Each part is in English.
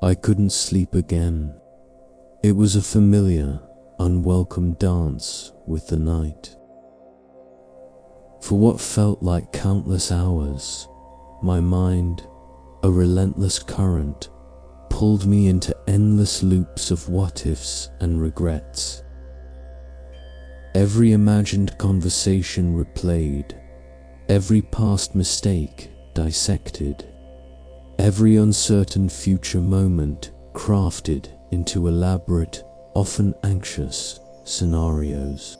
I couldn't sleep again. It was a familiar, unwelcome dance with the night. For what felt like countless hours, my mind, a relentless current, pulled me into endless loops of what-ifs and regrets. Every imagined conversation replayed, every past mistake dissected, every uncertain future moment crafted into elaborate, often anxious scenarios.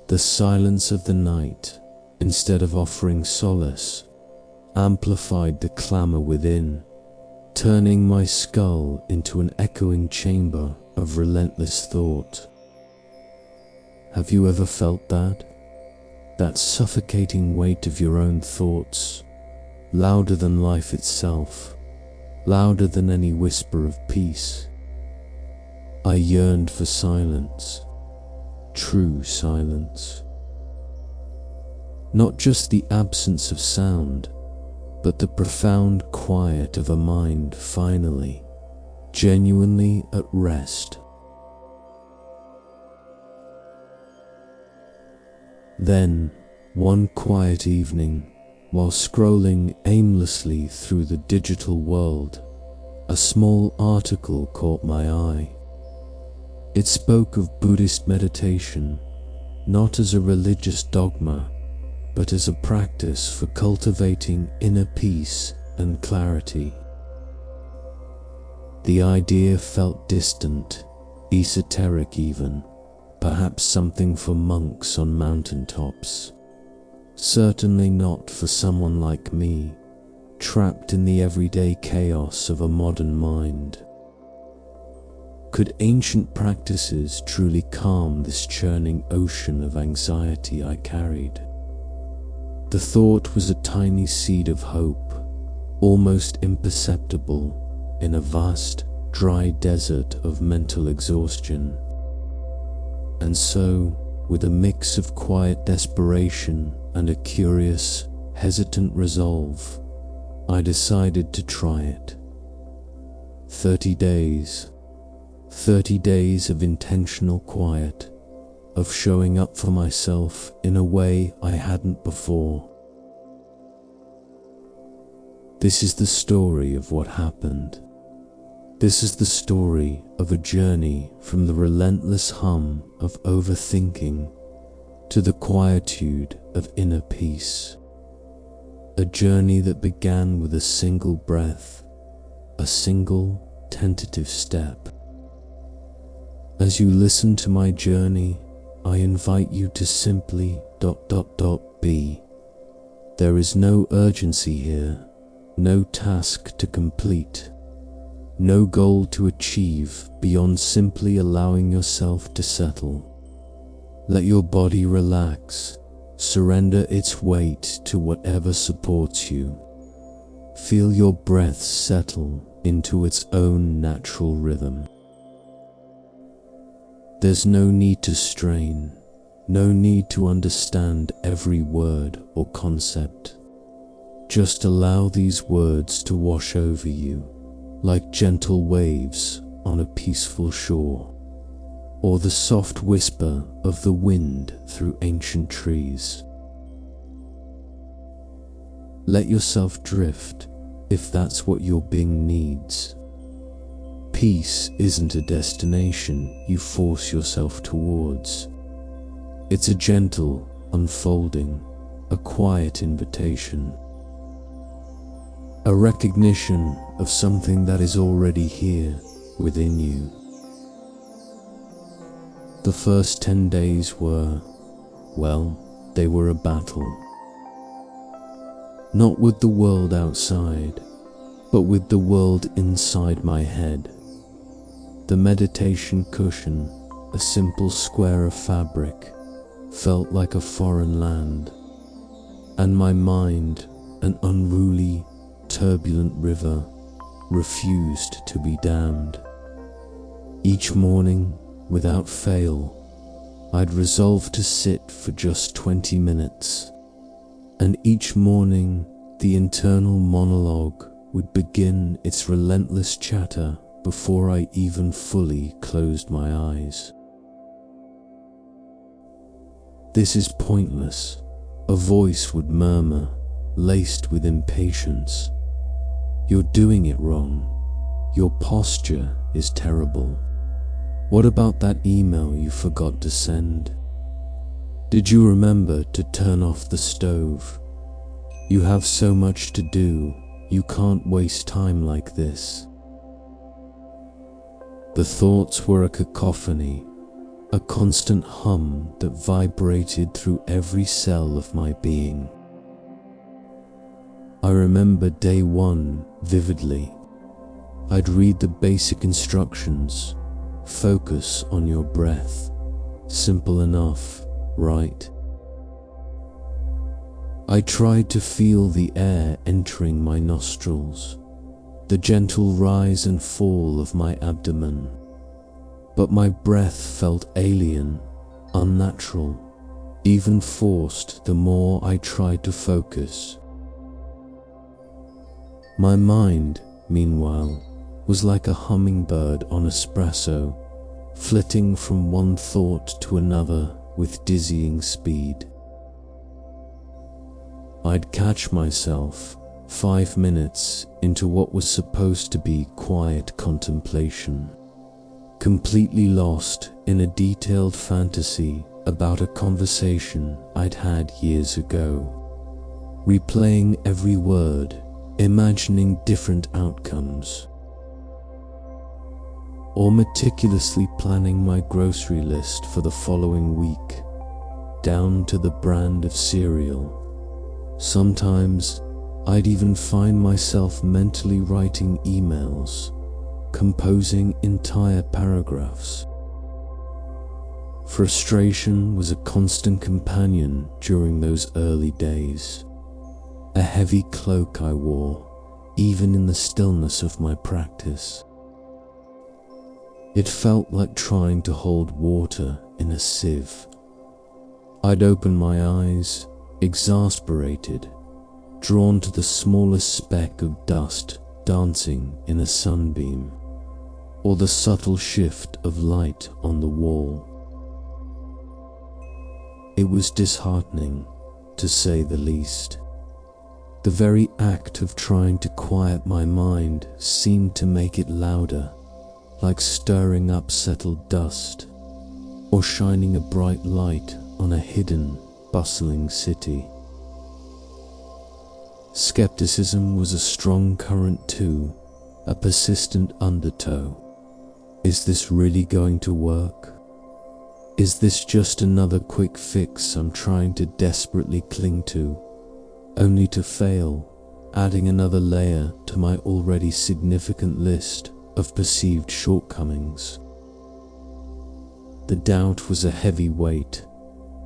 The silence of the night, instead of offering solace, amplified the clamor within, turning my skull into an echoing chamber of relentless thought. Have you ever felt that? That suffocating weight of your own thoughts, louder than life itself, louder than any whisper of peace. I yearned for silence, true silence. Not just the absence of sound, but the profound quiet of a mind finally, genuinely at rest. Then, one quiet evening, while scrolling aimlessly through the digital world, a small article caught my eye. It spoke of Buddhist meditation, not as a religious dogma, but as a practice for cultivating inner peace and clarity. The idea felt distant, esoteric even, perhaps something for monks on mountaintops. Certainly not for someone like me, trapped in the everyday chaos of a modern mind. Could ancient practices truly calm this churning ocean of anxiety I carried? The thought was a tiny seed of hope, almost imperceptible in a vast, dry desert of mental exhaustion. And so, with a mix of quiet desperation and a curious, hesitant resolve, I decided to try it. 30 days. 30 days of intentional quiet, of showing up for myself in a way I hadn't before. This is the story of what happened. This is the story of a journey from the relentless hum of overthinking to the quietude of inner peace. A journey that began with a single breath, a single tentative step. As you listen to my journey, I invite you to simply ... be. There is no urgency here, no task to complete, no goal to achieve beyond simply allowing yourself to settle. Let your body relax, surrender its weight to whatever supports you. Feel your breath settle into its own natural rhythm. There's no need to strain, no need to understand every word or concept. Just allow these words to wash over you, like gentle waves on a peaceful shore, or the soft whisper of the wind through ancient trees. Let yourself drift if that's what your being needs. Peace isn't a destination you force yourself towards. It's a gentle unfolding, a quiet invitation. A recognition of something that is already here within you. The first 10 days were, well, they were a battle. Not with the world outside, but with the world inside my head. The meditation cushion, a simple square of fabric, felt like a foreign land, and my mind, an unruly, turbulent river, refused to be dammed. Each morning, without fail, I'd resolved to sit for just 20 minutes, and each morning the internal monologue would begin its relentless chatter before I even fully closed my eyes. "This is pointless," a voice would murmur, laced with impatience. "You're doing it wrong. Your posture is terrible. What about that email you forgot to send? Did you remember to turn off the stove? You have so much to do, you can't waste time like this." The thoughts were a cacophony, a constant hum that vibrated through every cell of my being. I remember day one vividly. I'd read the basic instructions. Focus on your breath. Simple enough, right? I tried to feel the air entering my nostrils, the gentle rise and fall of my abdomen. But my breath felt alien, unnatural, even forced the more I tried to focus. My mind, meanwhile, was like a hummingbird on espresso, flitting from one thought to another with dizzying speed. I'd catch myself 5 minutes into what was supposed to be quiet contemplation, completely lost in a detailed fantasy about a conversation I'd had years ago, replaying every word, imagining different outcomes, or meticulously planning my grocery list for the following week, down to the brand of cereal. Sometimes I'd even find myself mentally writing emails, composing entire paragraphs. Frustration was a constant companion during those early days, a heavy cloak I wore, even in the stillness of my practice. It felt like trying to hold water in a sieve. I'd open my eyes, exasperated, drawn to the smallest speck of dust dancing in a sunbeam, or the subtle shift of light on the wall. It was disheartening, to say the least. The very act of trying to quiet my mind seemed to make it louder, like stirring up settled dust, or shining a bright light on a hidden, bustling city. Skepticism was a strong current too, a persistent undertow. Is this really going to work? Is this just another quick fix I'm trying to desperately cling to, only to fail, adding another layer to my already significant list of perceived shortcomings? The doubt was a heavy weight,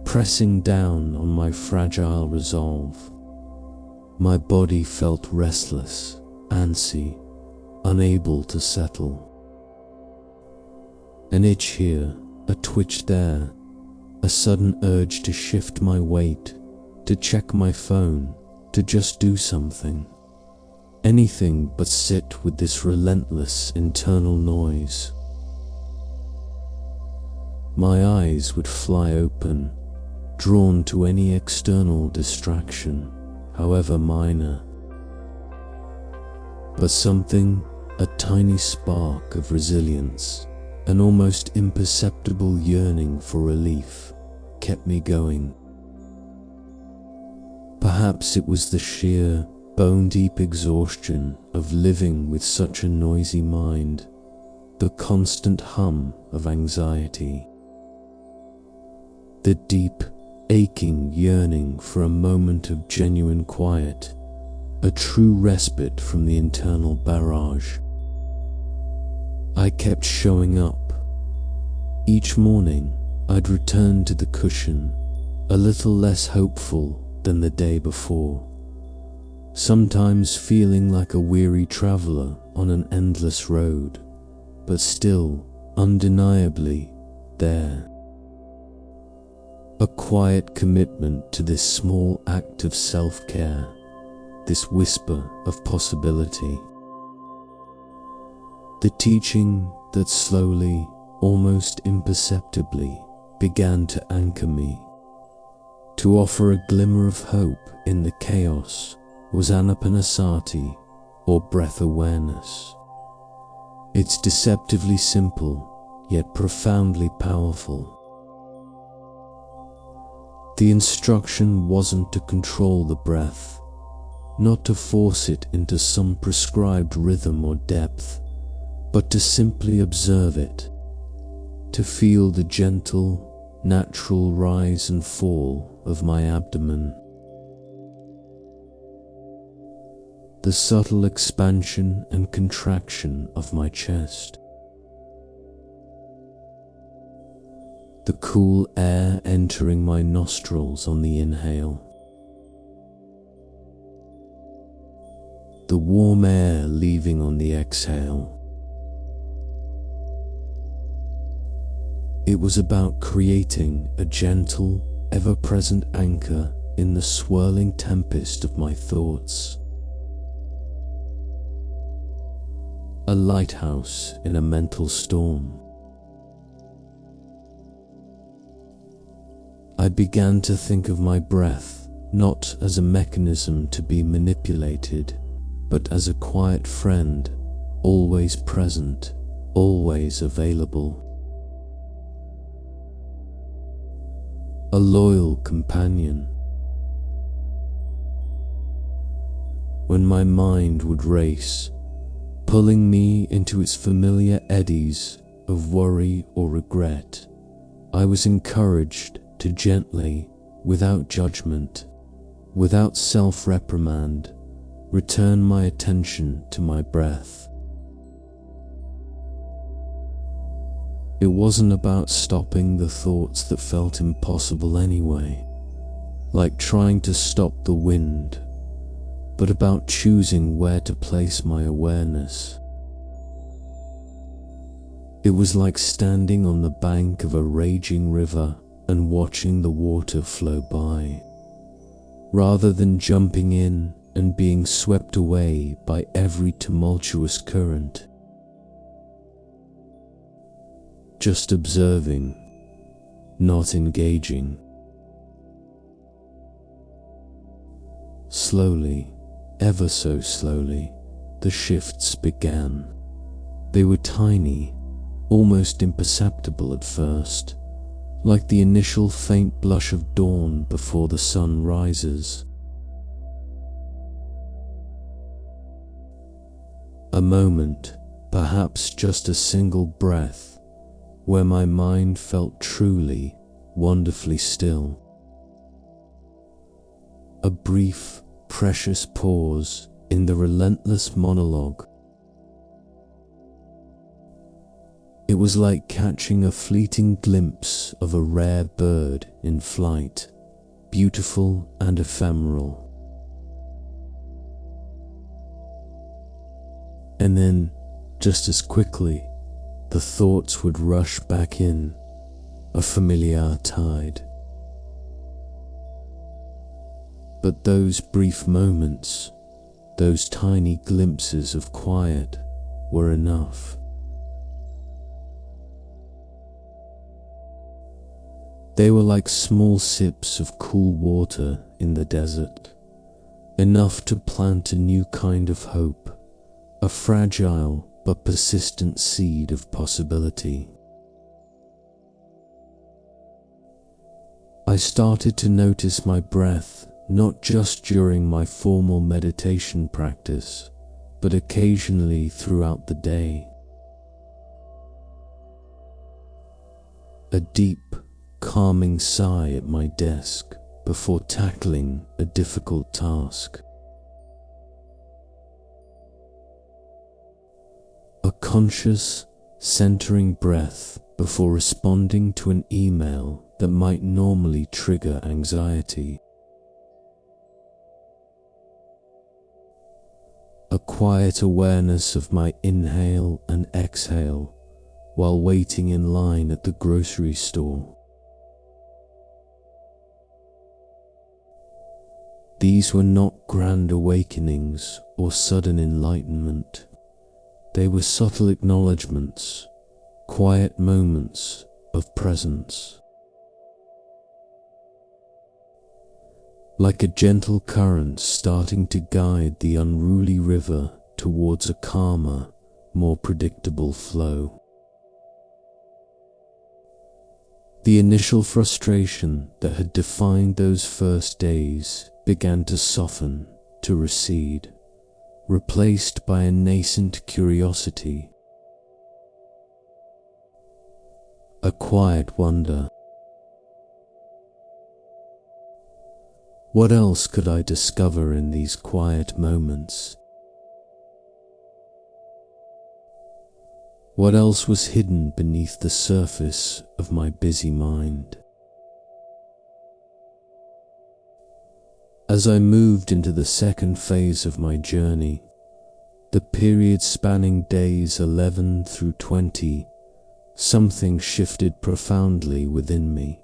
pressing down on my fragile resolve. My body felt restless, antsy, unable to settle. An itch here, a twitch there, a sudden urge to shift my weight, to check my phone, to just do something. Anything but sit with this relentless internal noise. My eyes would fly open, drawn to any external distraction, however minor. But something, a tiny spark of resilience, an almost imperceptible yearning for relief, kept me going. Perhaps it was the sheer, bone-deep exhaustion of living with such a noisy mind, the constant hum of anxiety, the deep, aching yearning for a moment of genuine quiet, a true respite from the internal barrage. I kept showing up. Each morning, I'd return to the cushion, a little less hopeful than the day before, sometimes feeling like a weary traveler on an endless road, but still, undeniably, there. A quiet commitment to this small act of self-care, this whisper of possibility. The teaching that slowly, almost imperceptibly, began to anchor me, to offer a glimmer of hope in the chaos, was anapanasati, or breath awareness. It's deceptively simple, yet profoundly powerful. The instruction wasn't to control the breath, not to force it into some prescribed rhythm or depth, but to simply observe it, to feel the gentle, natural rise and fall of my abdomen, the subtle expansion and contraction of my chest, the cool air entering my nostrils on the inhale, the warm air leaving on the exhale. It was about creating a gentle, ever-present anchor in the swirling tempest of my thoughts. A lighthouse in a mental storm. I began to think of my breath not as a mechanism to be manipulated, but as a quiet friend, always present, always available. A loyal companion. When my mind would race, pulling me into its familiar eddies of worry or regret, I was encouraged to gently, without judgment, without self-reprimand, return my attention to my breath. It wasn't about stopping the thoughts that felt impossible anyway, like trying to stop the wind, but about choosing where to place my awareness. It was like standing on the bank of a raging river and watching the water flow by, rather than jumping in and being swept away by every tumultuous current. Just observing, not engaging. Slowly, ever so slowly, the shifts began. They were tiny, almost imperceptible at first, like the initial faint blush of dawn before the sun rises. A moment, perhaps just a single breath, where my mind felt truly, wonderfully still. A brief, precious pause in the relentless monologue. It was like catching a fleeting glimpse of a rare bird in flight, beautiful and ephemeral. And then, just as quickly, the thoughts would rush back in, a familiar tide. But those brief moments, those tiny glimpses of quiet, were enough. They were like small sips of cool water in the desert, enough to plant a new kind of hope, a fragile but persistent seed of possibility. I started to notice my breath not just during my formal meditation practice, but occasionally throughout the day. A deep, calming sigh at my desk before tackling a difficult task. A conscious, centering breath before responding to an email that might normally trigger anxiety. A quiet awareness of my inhale and exhale while waiting in line at the grocery store. These were not grand awakenings or sudden enlightenment. They were subtle acknowledgements, quiet moments of presence. Like a gentle current starting to guide the unruly river towards a calmer, more predictable flow. The initial frustration that had defined those first days began to soften, to recede, replaced by a nascent curiosity, a quiet wonder. What else could I discover in these quiet moments? What else was hidden beneath the surface of my busy mind? As I moved into the second phase of my journey, the period spanning days 11 through 20, something shifted profoundly within me.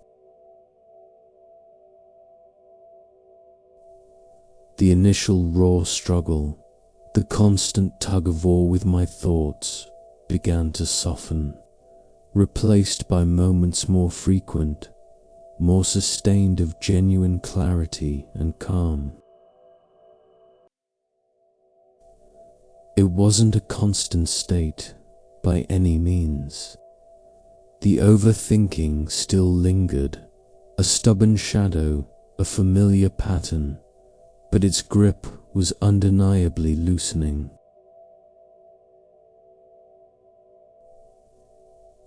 The initial raw struggle, the constant tug-of-war with my thoughts, began to soften, replaced by moments more frequent, more sustained of genuine clarity and calm. It wasn't a constant state by any means. The overthinking still lingered, a stubborn shadow, a familiar pattern, but its grip was undeniably loosening.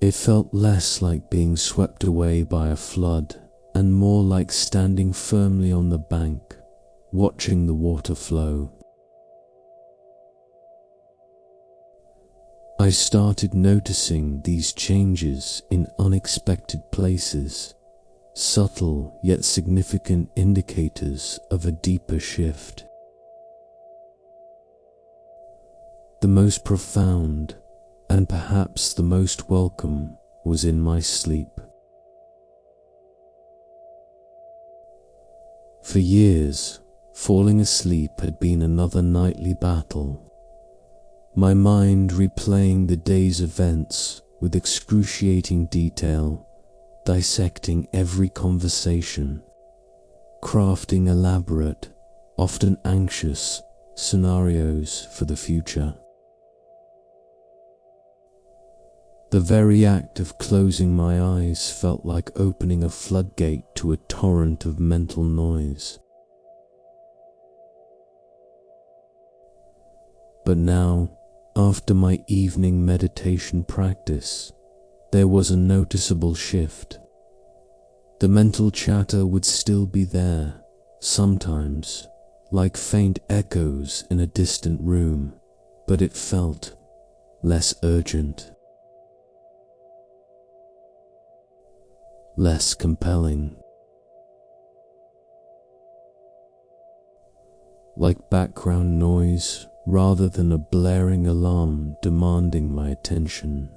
It felt less like being swept away by a flood and more like standing firmly on the bank, watching the water flow. I started noticing these changes in unexpected places, subtle yet significant indicators of a deeper shift. The most profound, and perhaps the most welcome, was in my sleep. For years, falling asleep had been another nightly battle, my mind replaying the day's events with excruciating detail, dissecting every conversation, crafting elaborate, often anxious, scenarios for the future. The very act of closing my eyes felt like opening a floodgate to a torrent of mental noise. But now, after my evening meditation practice, there was a noticeable shift. The mental chatter would still be there, sometimes, like faint echoes in a distant room, but it felt less urgent, less compelling. Like background noise rather than a blaring alarm demanding my attention.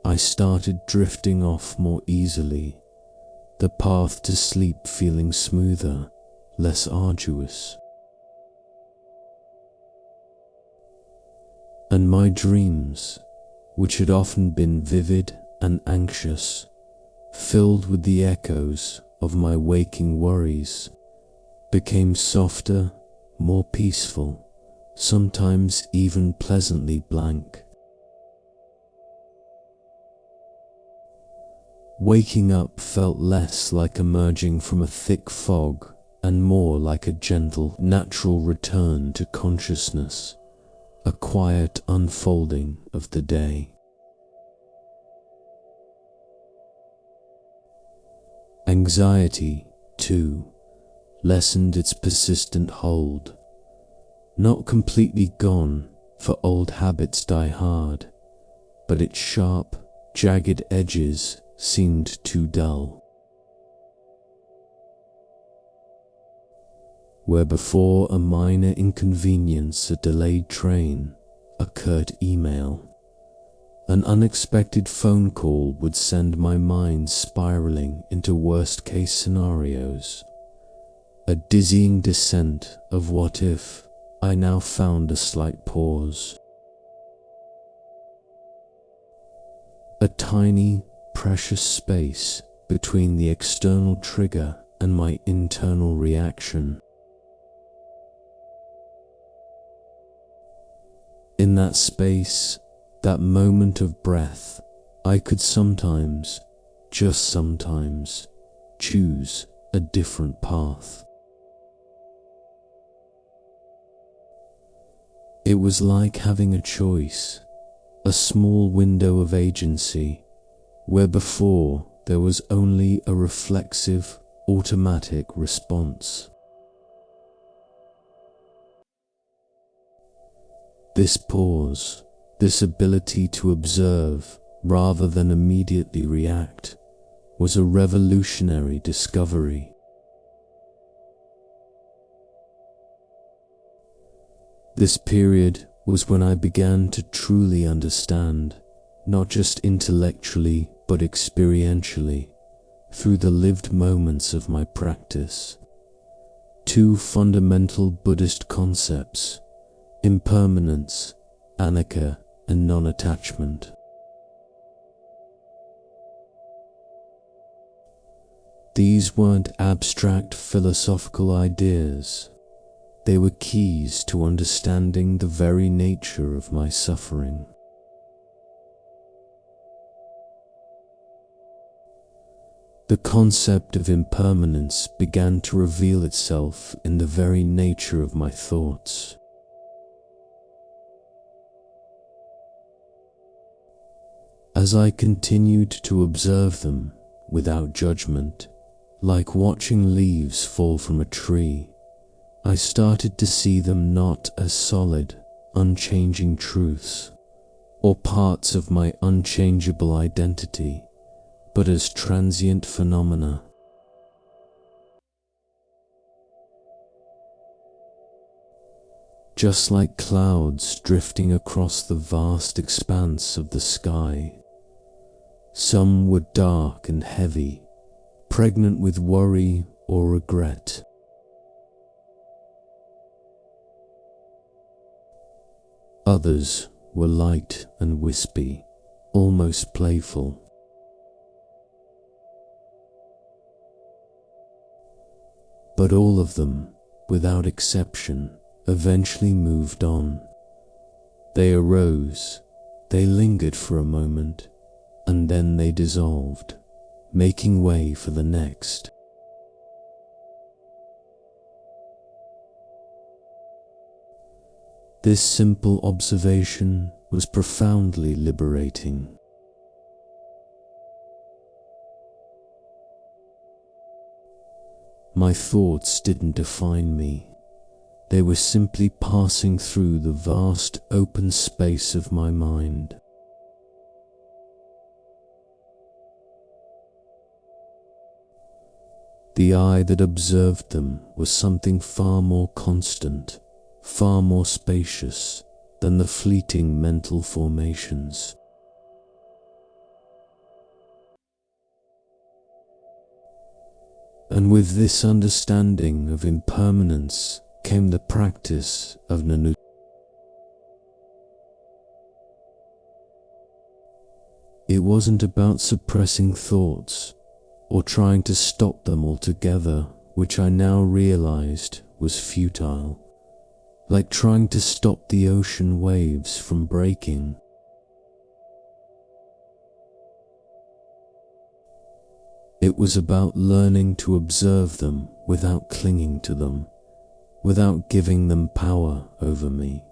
I started drifting off more easily, the path to sleep feeling smoother, less arduous. And my dreams, which had often been vivid and anxious, filled with the echoes of my waking worries, became softer, more peaceful, sometimes even pleasantly blank. Waking up felt less like emerging from a thick fog and more like a gentle, natural return to consciousness, a quiet unfolding of the day. Anxiety, too, lessened its persistent hold. Not completely gone, for old habits die hard, but its sharp, jagged edges seemed too dull. Where before a minor inconvenience, a delayed train, a curt email, An unexpected phone call would send my mind spiraling into worst-case scenarios. A dizzying descent of what if I now found a slight pause. A tiny, precious space between the external trigger and my internal reaction. In that space, that moment of breath, I could sometimes, just sometimes, choose a different path. It was like having a choice, a small window of agency, where before there was only a reflexive, automatic response. This pause, this ability to observe rather than immediately react, was a revolutionary discovery. This period was when I began to truly understand, not just intellectually but experientially, through the lived moments of my practice, two fundamental Buddhist concepts: impermanence, anicca, and non-attachment. These weren't abstract philosophical ideas. They were keys to understanding the very nature of my suffering. The concept of impermanence began to reveal itself in the very nature of my thoughts. As I continued to observe them without judgment, like watching leaves fall from a tree, I started to see them not as solid, unchanging truths, or parts of my unchangeable identity, but as transient phenomena. Just like clouds drifting across the vast expanse of the sky, some were dark and heavy, pregnant with worry or regret. Others were light and wispy, almost playful. But all of them, without exception, eventually moved on. They arose, they lingered for a moment, and then they dissolved, making way for the next. This simple observation was profoundly liberating. My thoughts didn't define me. They were simply passing through the vast open space of my mind. The eye that observed them was something far more constant, far more spacious than the fleeting mental formations. And with this understanding of impermanence came the practice of non-attachment. It wasn't about suppressing thoughts or trying to stop them altogether, which I now realized was futile, like trying to stop the ocean waves from breaking. It was about learning to observe them without clinging to them, without giving them power over me,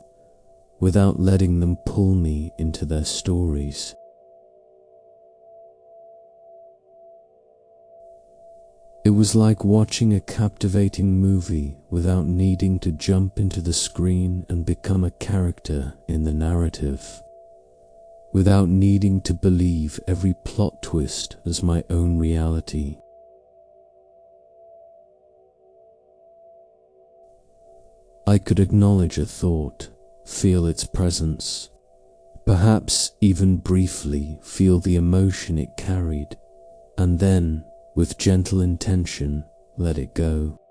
without letting them pull me into their stories. It was like watching a captivating movie without needing to jump into the screen and become a character in the narrative, without needing to believe every plot twist as my own reality. I could acknowledge a thought, feel its presence, Perhaps even briefly feel the emotion it carried, and then, with gentle intention, let it go.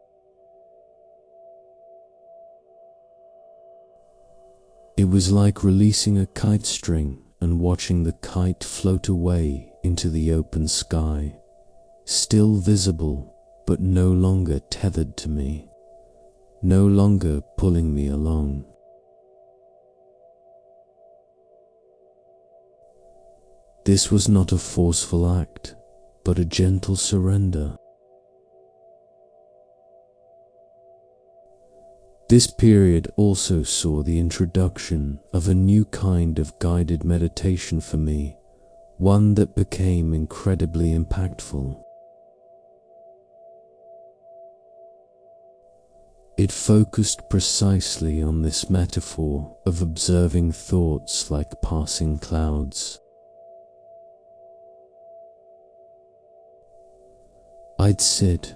It was like releasing a kite string and watching the kite float away into the open sky, still visible, but no longer tethered to me, no longer pulling me along. This was not a forceful act, but a gentle surrender. This period also saw the introduction of a new kind of guided meditation for me, one that became incredibly impactful. It focused precisely on this metaphor of observing thoughts like passing clouds. I'd sit,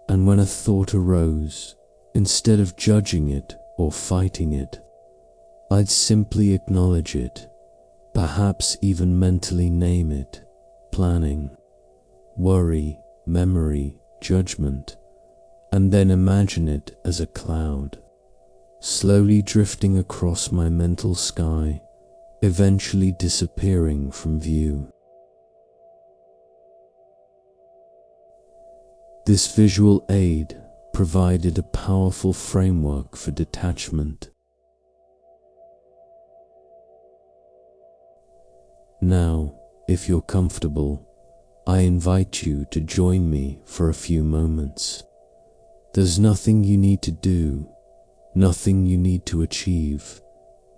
and when a thought arose, instead of judging it or fighting it, I'd simply acknowledge it, perhaps even mentally name it: planning, worry, memory, judgment, and then imagine it as a cloud, slowly drifting across my mental sky, eventually disappearing from view. This visual aid provided a powerful framework for detachment. Now, if you're comfortable, I invite you to join me for a few moments. There's nothing you need to do, nothing you need to achieve,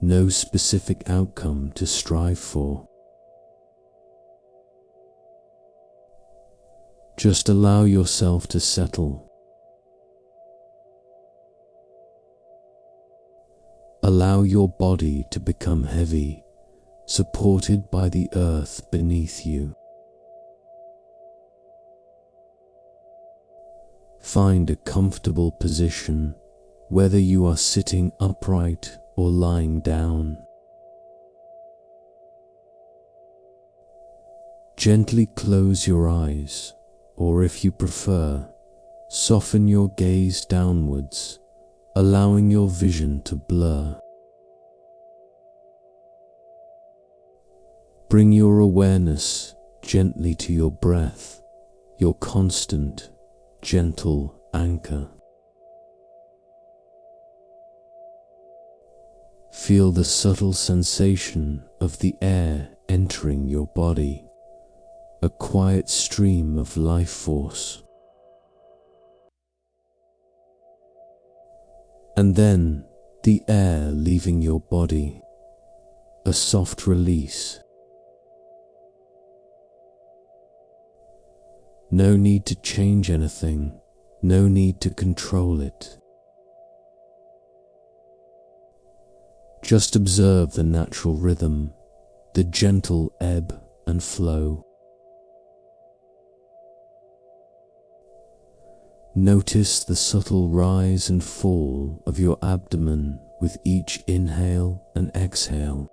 no specific outcome to strive for. Just allow yourself to settle. Allow your body to become heavy, supported by the earth beneath you. Find a comfortable position, whether you are sitting upright or lying down. Gently close your eyes, or if you prefer, soften your gaze downwards, allowing your vision to blur. Bring your awareness gently to your breath, your constant, gentle anchor. Feel the subtle sensation of the air entering your body, a quiet stream of life force. And then the air leaving your body, a soft release. No need to change anything, no need to control it. Just observe the natural rhythm, the gentle ebb and flow. Notice the subtle rise and fall of your abdomen with each inhale and exhale.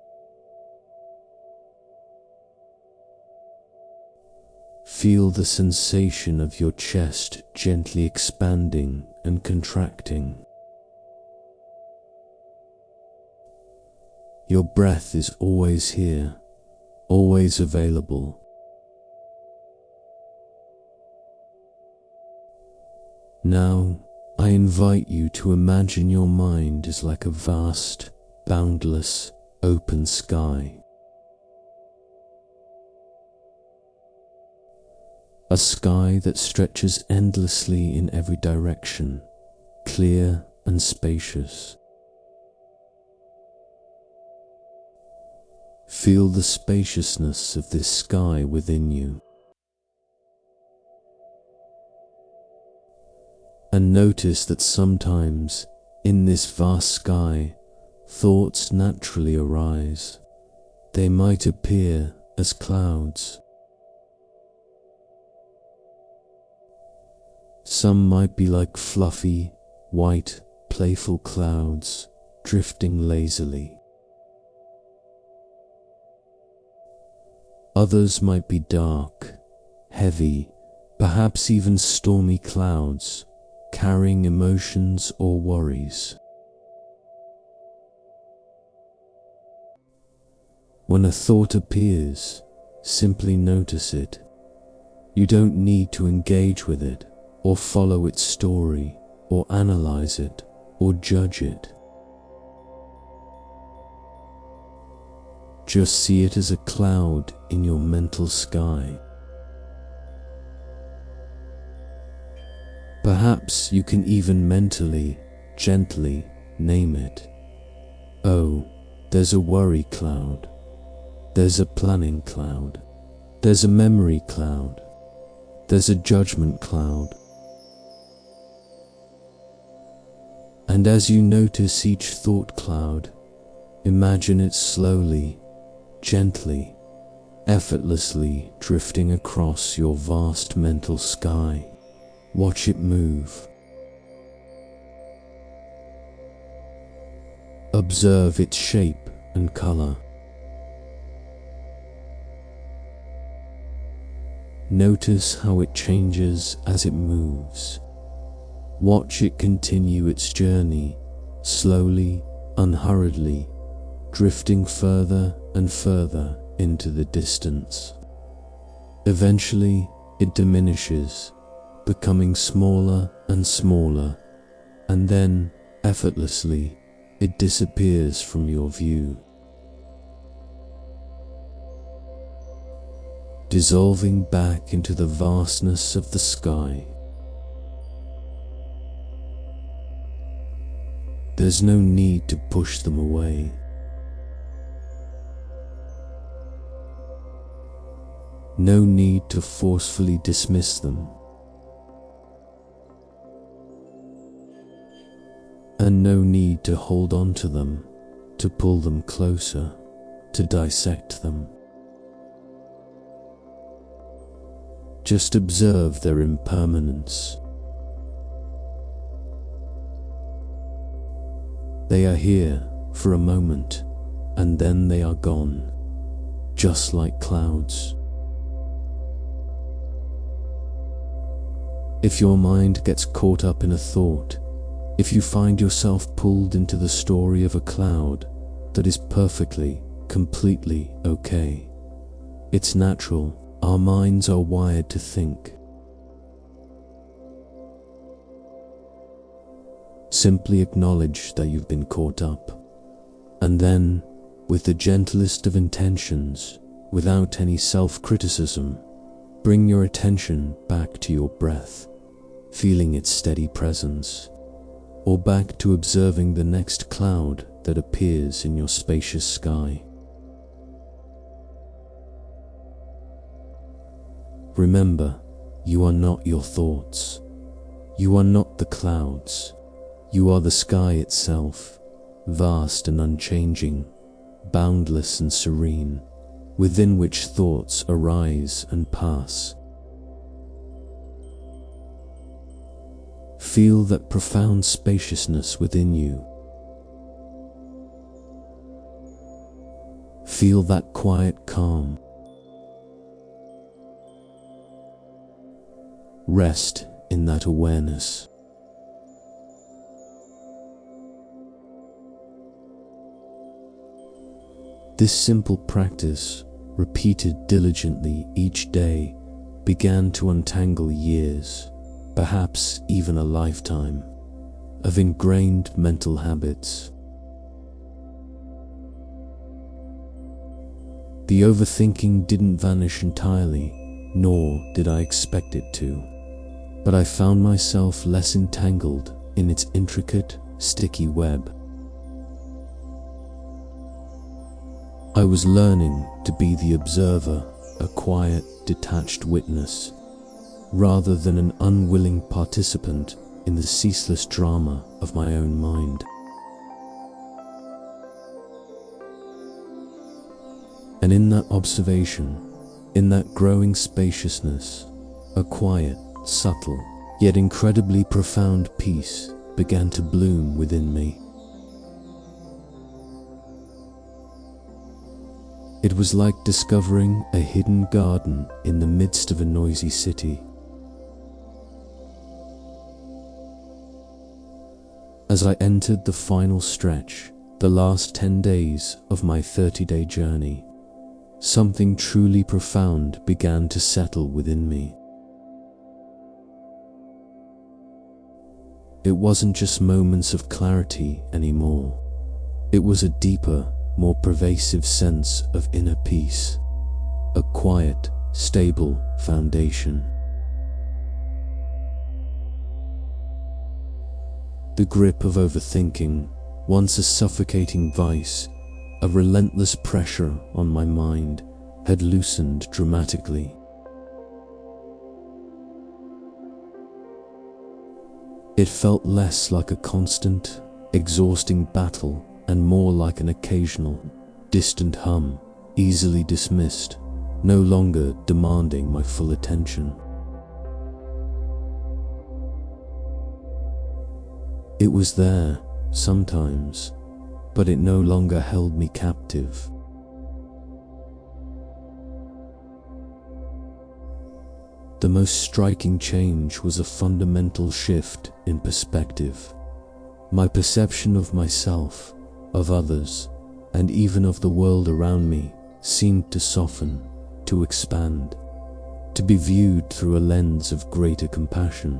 Feel the sensation of your chest gently expanding and contracting. Your breath is always here, always available. Now, I invite you to imagine your mind is like a vast, boundless, open sky. A sky that stretches endlessly in every direction, clear and spacious. Feel the spaciousness of this sky within you. And notice that sometimes, in this vast sky, thoughts naturally arise. They might appear as clouds. Some might be like fluffy, white, playful clouds drifting lazily. Others might be dark, heavy, perhaps even stormy clouds, carrying emotions or worries. When a thought appears, simply notice it. You don't need to engage with it, or follow its story, or analyze it, or judge it. Just see it as a cloud in your mental sky. Perhaps you can even mentally, gently name it. Oh, there's a worry cloud. There's a planning cloud. There's a memory cloud. There's a judgment cloud. And as you notice each thought cloud, imagine it slowly, gently, effortlessly drifting across your vast mental sky. Watch it move. Observe its shape and color. Notice how it changes as it moves. Watch it continue its journey, slowly, unhurriedly, drifting further and further into the distance. Eventually, it diminishes, becoming smaller and smaller, and then, effortlessly, it disappears from your view, dissolving back into the vastness of the sky. There's no need to push them away. No need to forcefully dismiss them. And no need to hold on to them, to pull them closer, to dissect them. Just observe their impermanence. They are here for a moment, and then they are gone, just like clouds. If your mind gets caught up in a thought, if you find yourself pulled into the story of a cloud, that is perfectly, completely okay. It's natural. Our minds are wired to think. Simply acknowledge that you've been caught up, and then, with the gentlest of intentions, without any self-criticism, bring your attention back to your breath, feeling its steady presence, or back to observing the next cloud that appears in your spacious sky. Remember, you are not your thoughts. You are not the clouds. You are the sky itself, vast and unchanging, boundless and serene, within which thoughts arise and pass. Feel that profound spaciousness within you. Feel that quiet calm. Rest in that awareness. This simple practice, repeated diligently each day, began to untangle years, perhaps even a lifetime, of ingrained mental habits. The overthinking didn't vanish entirely, nor did I expect it to, but I found myself less entangled in its intricate, sticky web. I was learning to be the observer, a quiet, detached witness, rather than an unwilling participant in the ceaseless drama of my own mind. And in that observation, in that growing spaciousness, a quiet, subtle, yet incredibly profound peace began to bloom within me. It was like discovering a hidden garden in the midst of a noisy city. As I entered the final stretch, the last 10 days of my 30-day journey, something truly profound began to settle within me. It wasn't just moments of clarity anymore. It was a deeper, more pervasive sense of inner peace, a quiet, stable foundation. The grip of overthinking, once a suffocating vice, a relentless pressure on my mind, had loosened dramatically. It felt less like a constant, exhausting battle and more like an occasional, distant hum, easily dismissed, no longer demanding my full attention. It was there, sometimes, but it no longer held me captive. The most striking change was a fundamental shift in perspective. My perception of myself, of others, and even of the world around me seemed to soften, to expand, to be viewed through a lens of greater compassion.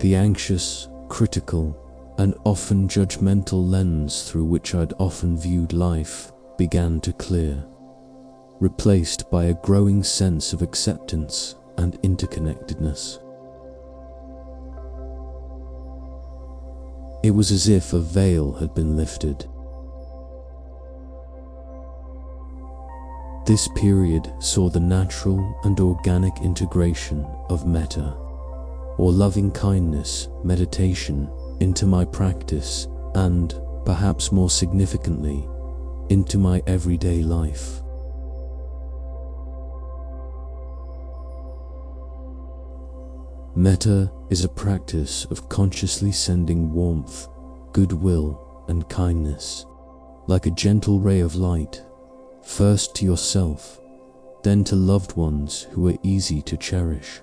The anxious, critical, and often judgmental lens through which I'd often viewed life began to clear, replaced by a growing sense of acceptance and interconnectedness. It was as if a veil had been lifted. This period saw the natural and organic integration of metta, or loving kindness meditation, into my practice and, perhaps more significantly, into my everyday life. Metta is a practice of consciously sending warmth, goodwill, and kindness, like a gentle ray of light, first to yourself, then to loved ones who are easy to cherish,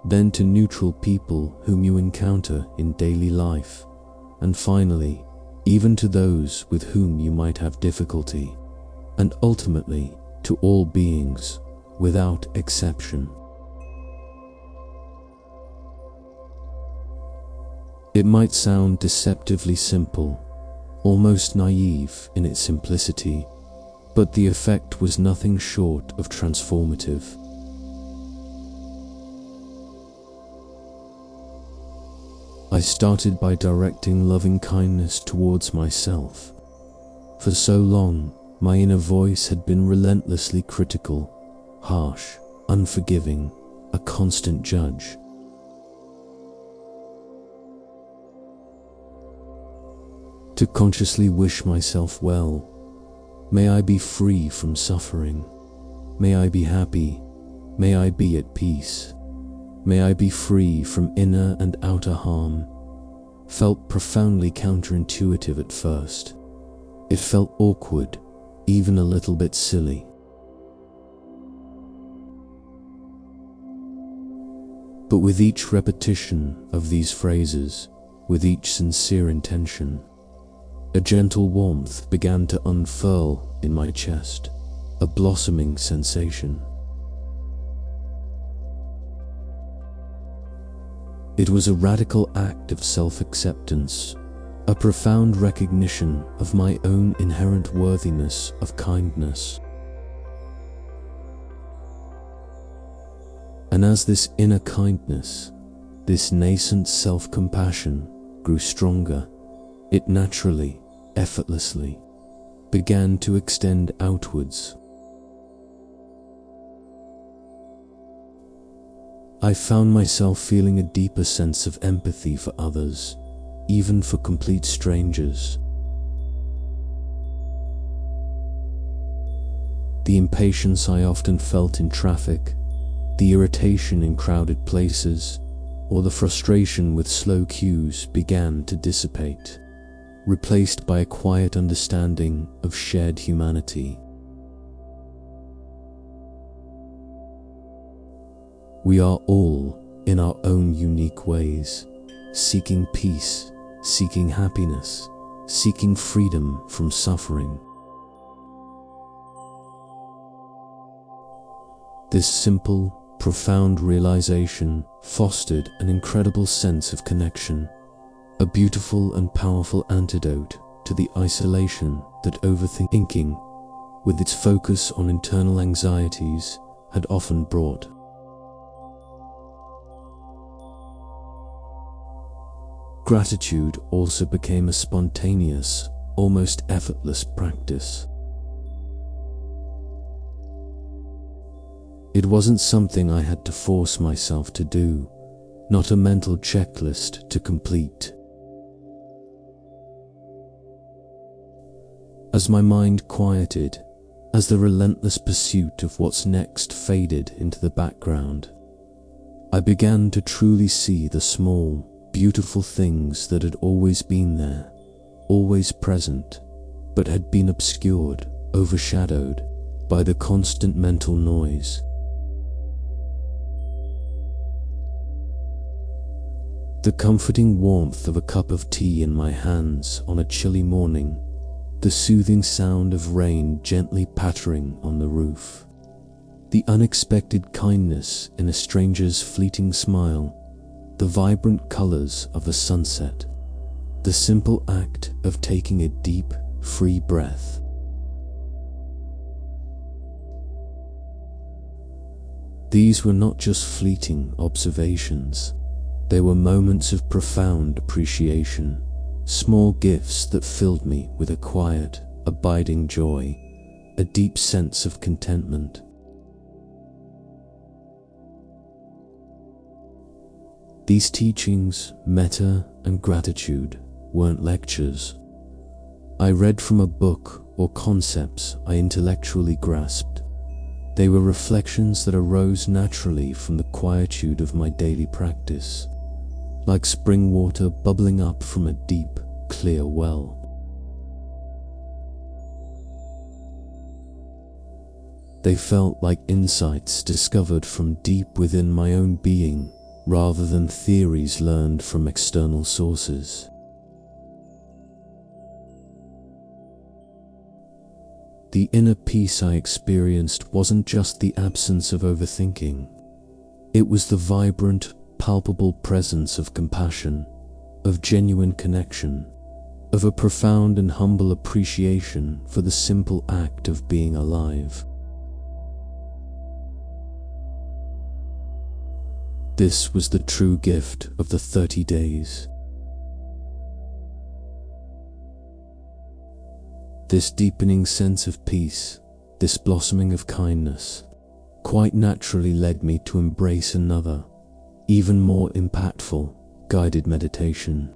then to neutral people whom you encounter in daily life, and finally, even to those with whom you might have difficulty, and ultimately to all beings, without exception. It might sound deceptively simple, almost naive in its simplicity, but the effect was nothing short of transformative. I started by directing loving kindness towards myself. For so long, my inner voice had been relentlessly critical, harsh, unforgiving, a constant judge. To consciously wish myself well, may I be free from suffering, may I be happy, may I be at peace, may I be free from inner and outer harm, felt profoundly counterintuitive at first. It felt awkward, even a little bit silly. But with each repetition of these phrases, with each sincere intention, a gentle warmth began to unfurl in my chest, a blossoming sensation. It was a radical act of self-acceptance, a profound recognition of my own inherent worthiness of kindness. And as this inner kindness, this nascent self-compassion grew stronger, it naturally, effortlessly, began to extend outwards. I found myself feeling a deeper sense of empathy for others, even for complete strangers. The impatience I often felt in traffic, the irritation in crowded places, or the frustration with slow queues began to dissipate. replaced by a quiet understanding of shared humanity. We are all, in our own unique ways, seeking peace, seeking happiness, seeking freedom from suffering. This simple, profound realization fostered an incredible sense of connection, a beautiful and powerful antidote to the isolation that overthinking, with its focus on internal anxieties, had often brought. Gratitude also became a spontaneous, almost effortless practice. It wasn't something I had to force myself to do, not a mental checklist to complete. As my mind quieted, as the relentless pursuit of what's next faded into the background, I began to truly see the small, beautiful things that had always been there, always present, but had been obscured, overshadowed by the constant mental noise. The comforting warmth of a cup of tea in my hands on a chilly morning, the soothing sound of rain gently pattering on the roof, the unexpected kindness in a stranger's fleeting smile, the vibrant colors of a sunset, the simple act of taking a deep, free breath. These were not just fleeting observations. They were moments of profound appreciation, small gifts that filled me with a quiet, abiding joy, a deep sense of contentment. These teachings, metta and gratitude, weren't lectures. I read from a book or concepts I intellectually grasped. They were reflections that arose naturally from the quietude of my daily practice, like spring water bubbling up from a deep, clear well. They felt like insights discovered from deep within my own being, rather than theories learned from external sources. The inner peace I experienced wasn't just the absence of overthinking. It was the vibrant, palpable presence of compassion, of genuine connection, of a profound and humble appreciation for the simple act of being alive. This was the true gift of the 30 days. This deepening sense of peace, this blossoming of kindness, quite naturally led me to embrace another, even more impactful, guided meditation.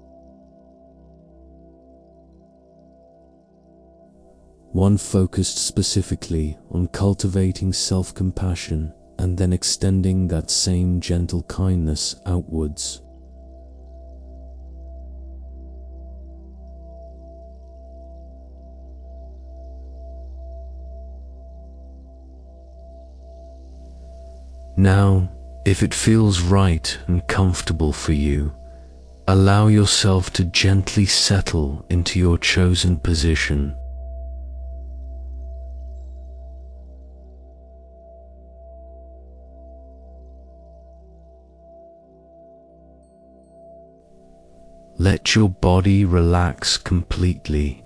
One focused specifically on cultivating self-compassion and then extending that same gentle kindness outwards. Now, if it feels right and comfortable for you, allow yourself to gently settle into your chosen position. Let your body relax completely,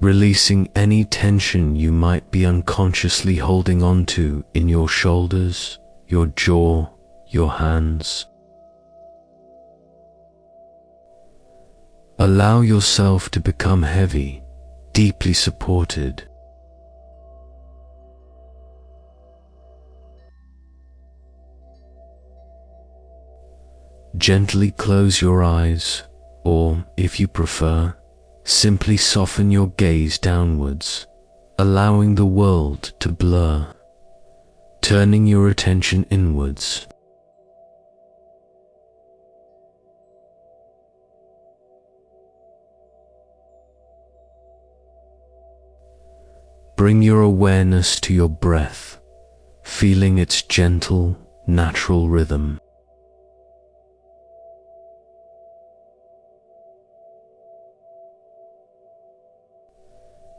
releasing any tension you might be unconsciously holding onto in your shoulders, your jaw, your hands. Allow yourself to become heavy, deeply supported. Gently close your eyes, or, if you prefer, simply soften your gaze downwards, allowing the world to blur, turning your attention inwards. Bring your awareness to your breath, feeling its gentle, natural rhythm.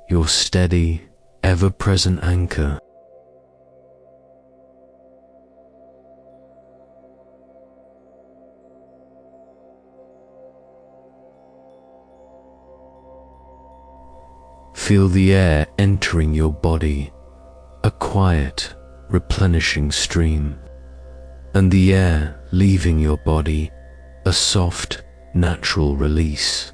Your steady, ever-present anchor. Feel the air entering your body, a quiet, replenishing stream, and the air leaving your body, a soft, natural release.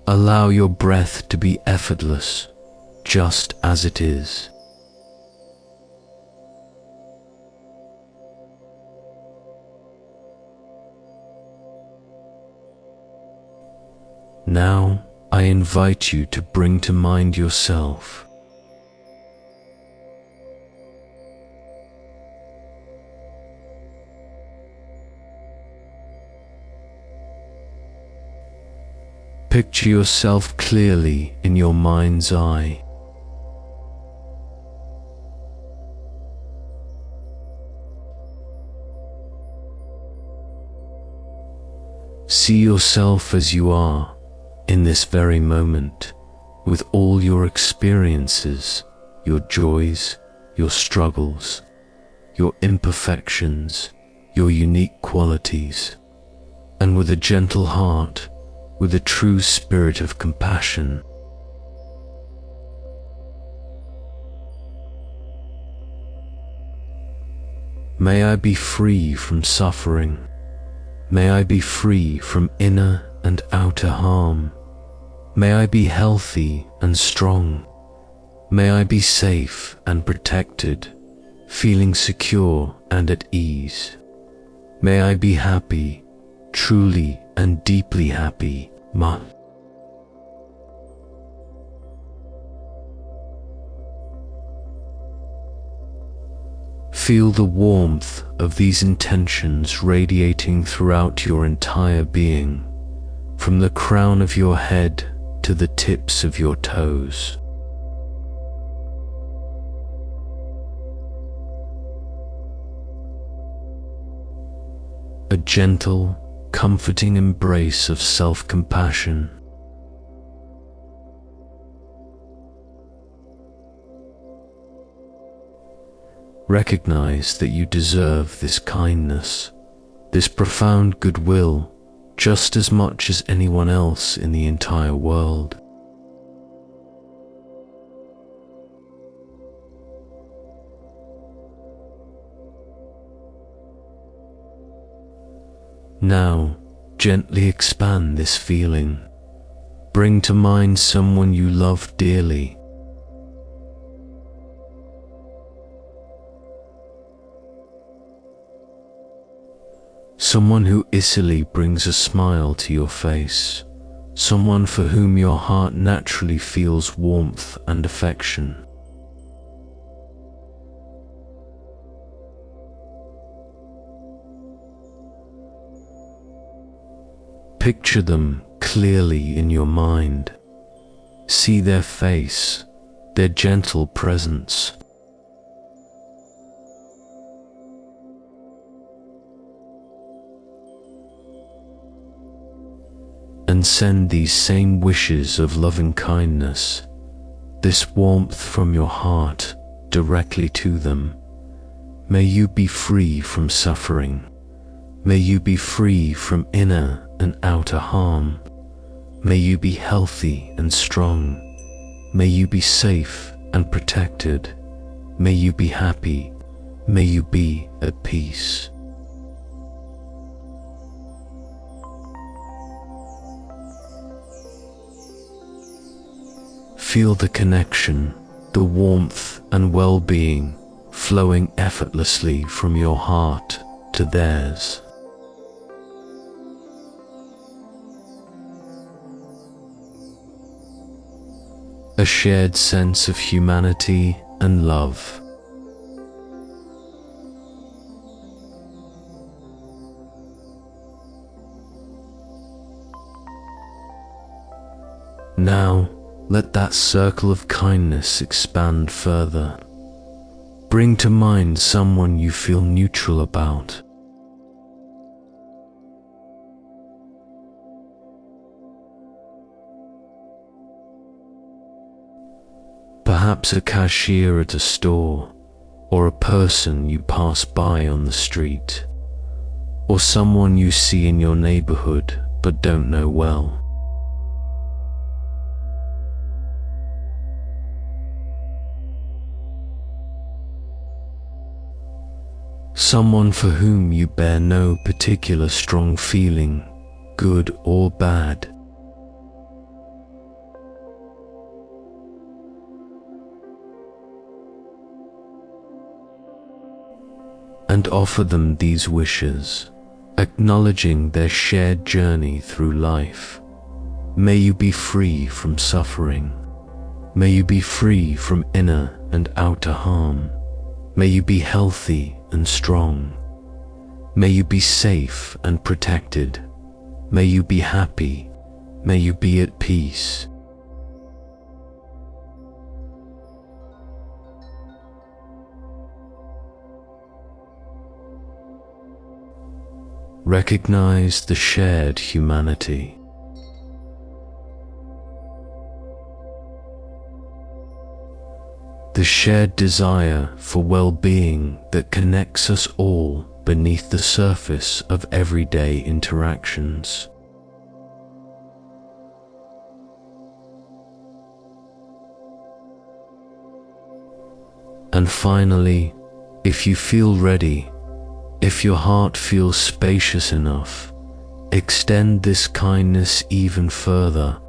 Allow your breath to be effortless, just as it is. Now, I invite you to bring to mind yourself. Picture yourself clearly in your mind's eye. See yourself as you are, in this very moment, with all your experiences, your joys, your struggles, your imperfections, your unique qualities, and with a gentle heart, with a true spirit of compassion. May I be free from suffering. May I be free from inner and outer harm. May I be healthy and strong. May I be safe and protected, feeling secure and at ease. May I be happy, truly and deeply happy, Ma. Feel the warmth of these intentions radiating throughout your entire being, from the crown of your head to the tips of your toes. A gentle, comforting embrace of self-compassion. Recognize that you deserve this kindness, this profound goodwill, just as much as anyone else in the entire world. Now, gently expand this feeling. Bring to mind someone you love dearly. Someone who easily brings a smile to your face. Someone for whom your heart naturally feels warmth and affection. Picture them clearly in your mind. See their face, their gentle presence. And send these same wishes of loving kindness, this warmth from your heart, directly to them. May you be free from suffering. May you be free from inner and outer harm. May you be healthy and strong. May you be safe and protected. May you be happy. May you be at peace. Feel the connection, the warmth and well-being flowing effortlessly from your heart to theirs. A shared sense of humanity and love. Now, let that circle of kindness expand further. Bring to mind someone you feel neutral about. Perhaps a cashier at a store, or a person you pass by on the street, or someone you see in your neighborhood but don't know well. Someone for whom you bear no particular strong feeling, good or bad. And offer them these wishes, acknowledging their shared journey through life. May you be free from suffering. May you be free from inner and outer harm. May you be healthy and strong. May you be safe and protected. May you be happy. May you be at peace. Recognize the shared humanity. The shared desire for well-being that connects us all beneath the surface of everyday interactions. And finally, if you feel ready, if your heart feels spacious enough, extend this kindness even further.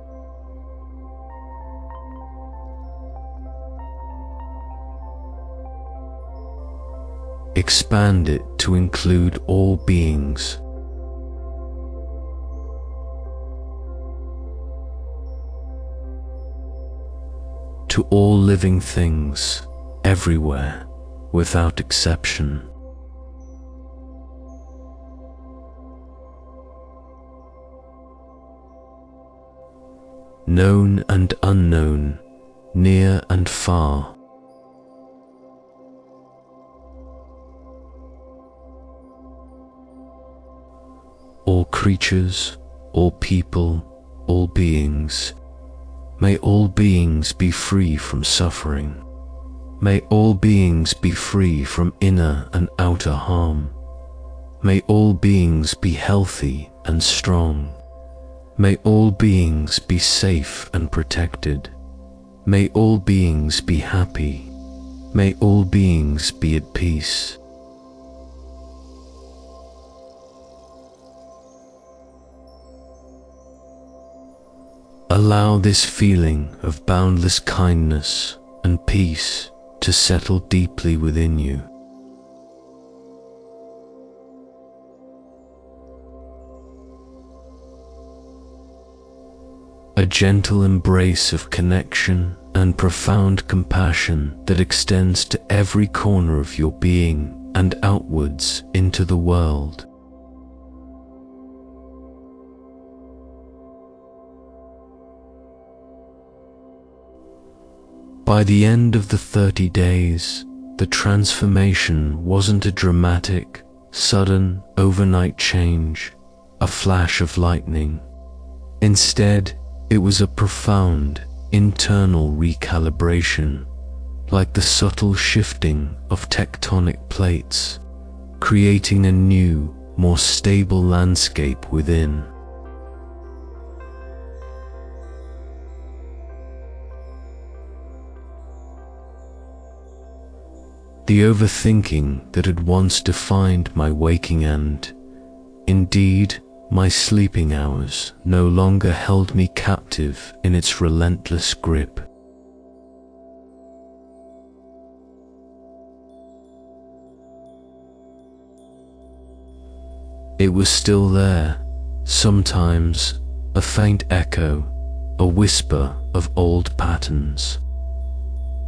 Expand it to include all beings. To all living things, everywhere, without exception. Known and unknown, near and far. All creatures, all people, all beings. May all beings be free from suffering. May all beings be free from inner and outer harm. May all beings be healthy and strong. May all beings be safe and protected. May all beings be happy. May all beings be at peace. Allow this feeling of boundless kindness and peace to settle deeply within you. A gentle embrace of connection and profound compassion that extends to every corner of your being and outwards into the world. By the end of the 30 days, the transformation wasn't a dramatic, sudden, overnight change, a flash of lightning. Instead, it was a profound, internal recalibration, like the subtle shifting of tectonic plates, creating a new, more stable landscape within. The overthinking that had once defined my waking and, indeed, my sleeping hours no longer held me captive in its relentless grip. It was still there, sometimes a faint echo, a whisper of old patterns.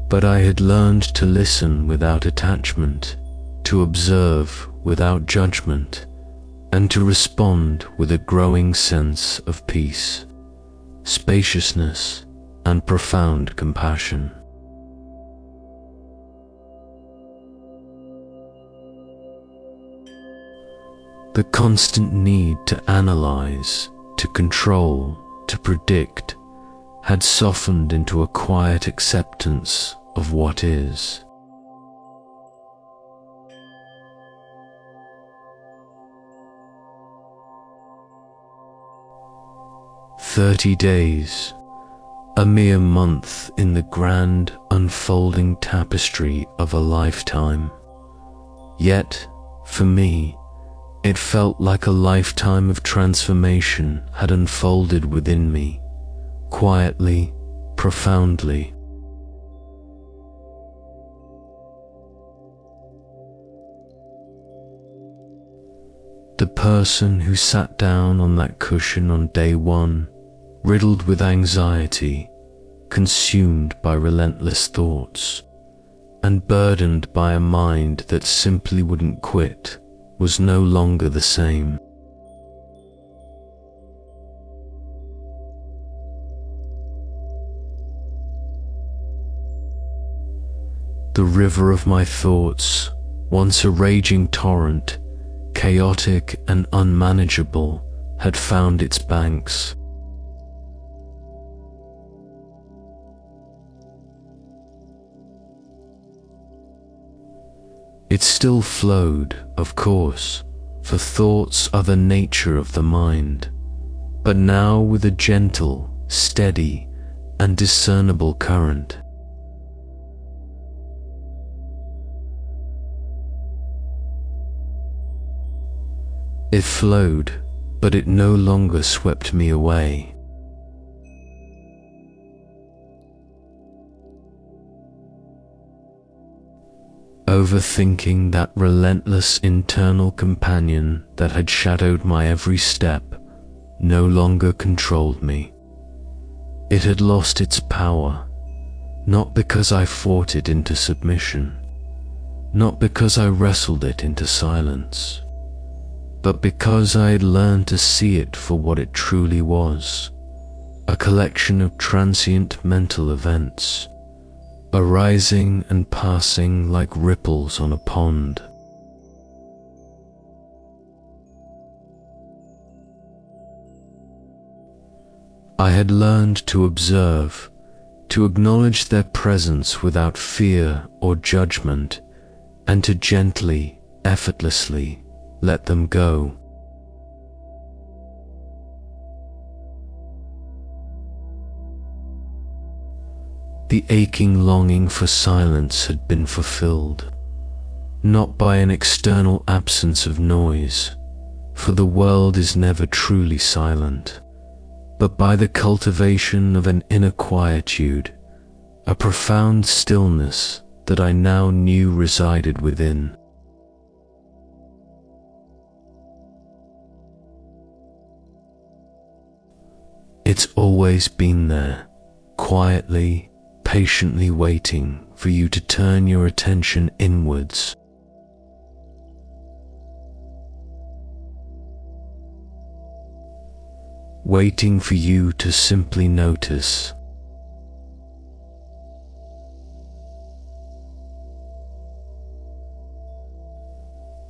But I had learned to listen without attachment, to observe without judgment, and to respond with a growing sense of peace. spaciousness, and profound compassion. The constant need to analyze, to control, to predict, had softened into a quiet acceptance of what is. "30 days, a mere month in the grand unfolding tapestry of a lifetime. Yet, for me, it felt like a lifetime of transformation had unfolded within me, quietly, profoundly. The person who sat down on that cushion on day one, riddled with anxiety, consumed by relentless thoughts, and burdened by a mind that simply wouldn't quit, was no longer the same. The river of my thoughts, once a raging torrent, chaotic and unmanageable, had found its banks. It still flowed, of course, for thoughts are the nature of the mind, but now with a gentle, steady, and discernible current. It flowed, but it no longer swept me away. Overthinking, that relentless internal companion that had shadowed my every step, no longer controlled me. It had lost its power, not because I fought it into submission, not because I wrestled it into silence, but because I had learned to see it for what it truly was, a collection of transient mental events, arising and passing like ripples on a pond. I had learned to observe, to acknowledge their presence without fear or judgment, and to gently, effortlessly let them go. The aching longing for silence had been fulfilled, not by an external absence of noise, for the world is never truly silent, but by the cultivation of an inner quietude, a profound stillness that I now knew resided within. It's always been there, quietly, patiently waiting for you to turn your attention inwards. Waiting for you to simply notice.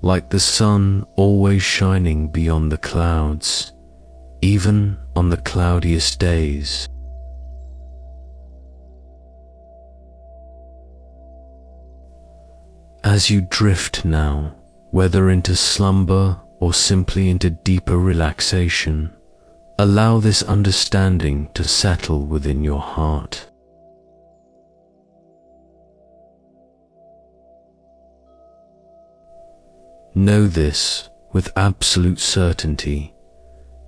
Like the sun always shining beyond the clouds, even on the cloudiest days. As you drift now, whether into slumber or simply into deeper relaxation, allow this understanding to settle within your heart. Know this with absolute certainty: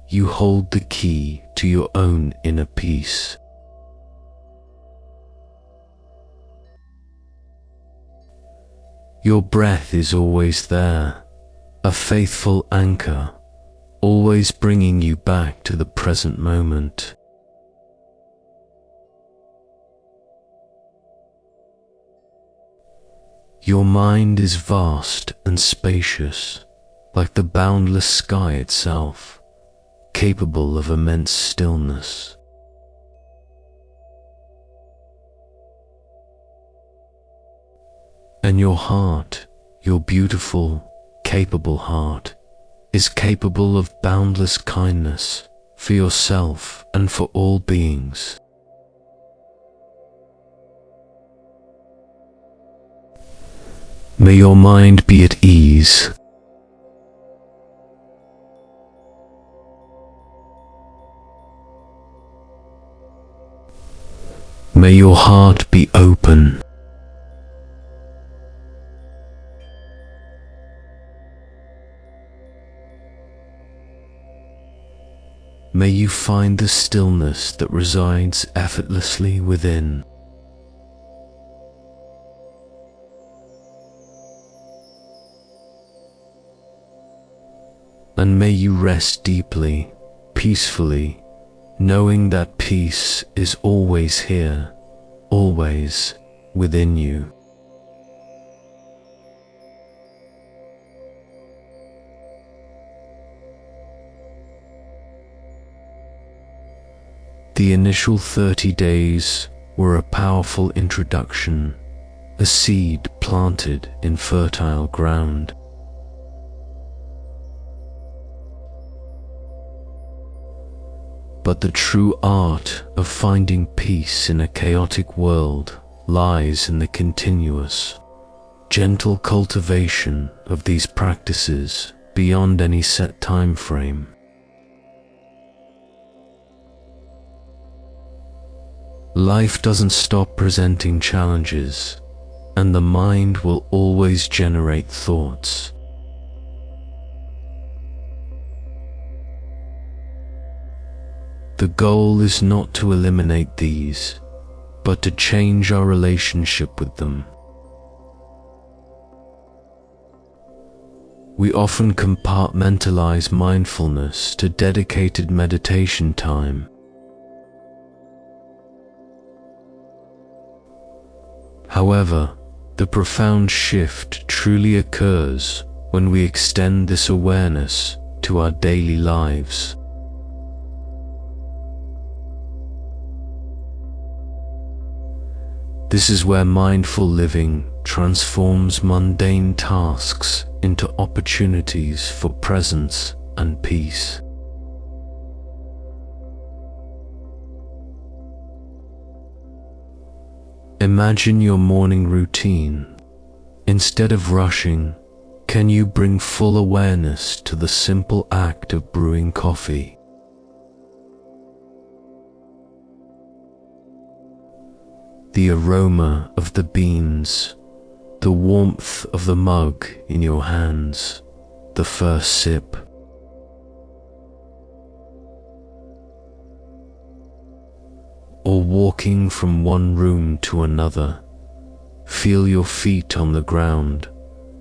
you hold the key to your own inner peace. Your breath is always there, a faithful anchor, always bringing you back to the present moment. Your mind is vast and spacious, like the boundless sky itself, capable of immense stillness. And your heart, your beautiful, capable heart, is capable of boundless kindness for yourself and for all beings. May your mind be at ease. May your heart be open. May you find the stillness that resides effortlessly within. And may you rest deeply, peacefully, knowing that peace is always here, always within you. The initial 30 days were a powerful introduction, a seed planted in fertile ground. But the true art of finding peace in a chaotic world lies in the continuous, gentle cultivation of these practices beyond any set time frame. Life doesn't stop presenting challenges, and the mind will always generate thoughts. The goal is not to eliminate these, but to change our relationship with them. We often compartmentalize mindfulness to dedicated meditation time. However, the profound shift truly occurs when we extend this awareness to our daily lives. This is where mindful living transforms mundane tasks into opportunities for presence and peace. Imagine your morning routine. Instead of rushing, can you bring full awareness to the simple act of brewing coffee? The aroma of the beans, the warmth of the mug in your hands, the first sip. Or walking from one room to another, feel your feet on the ground,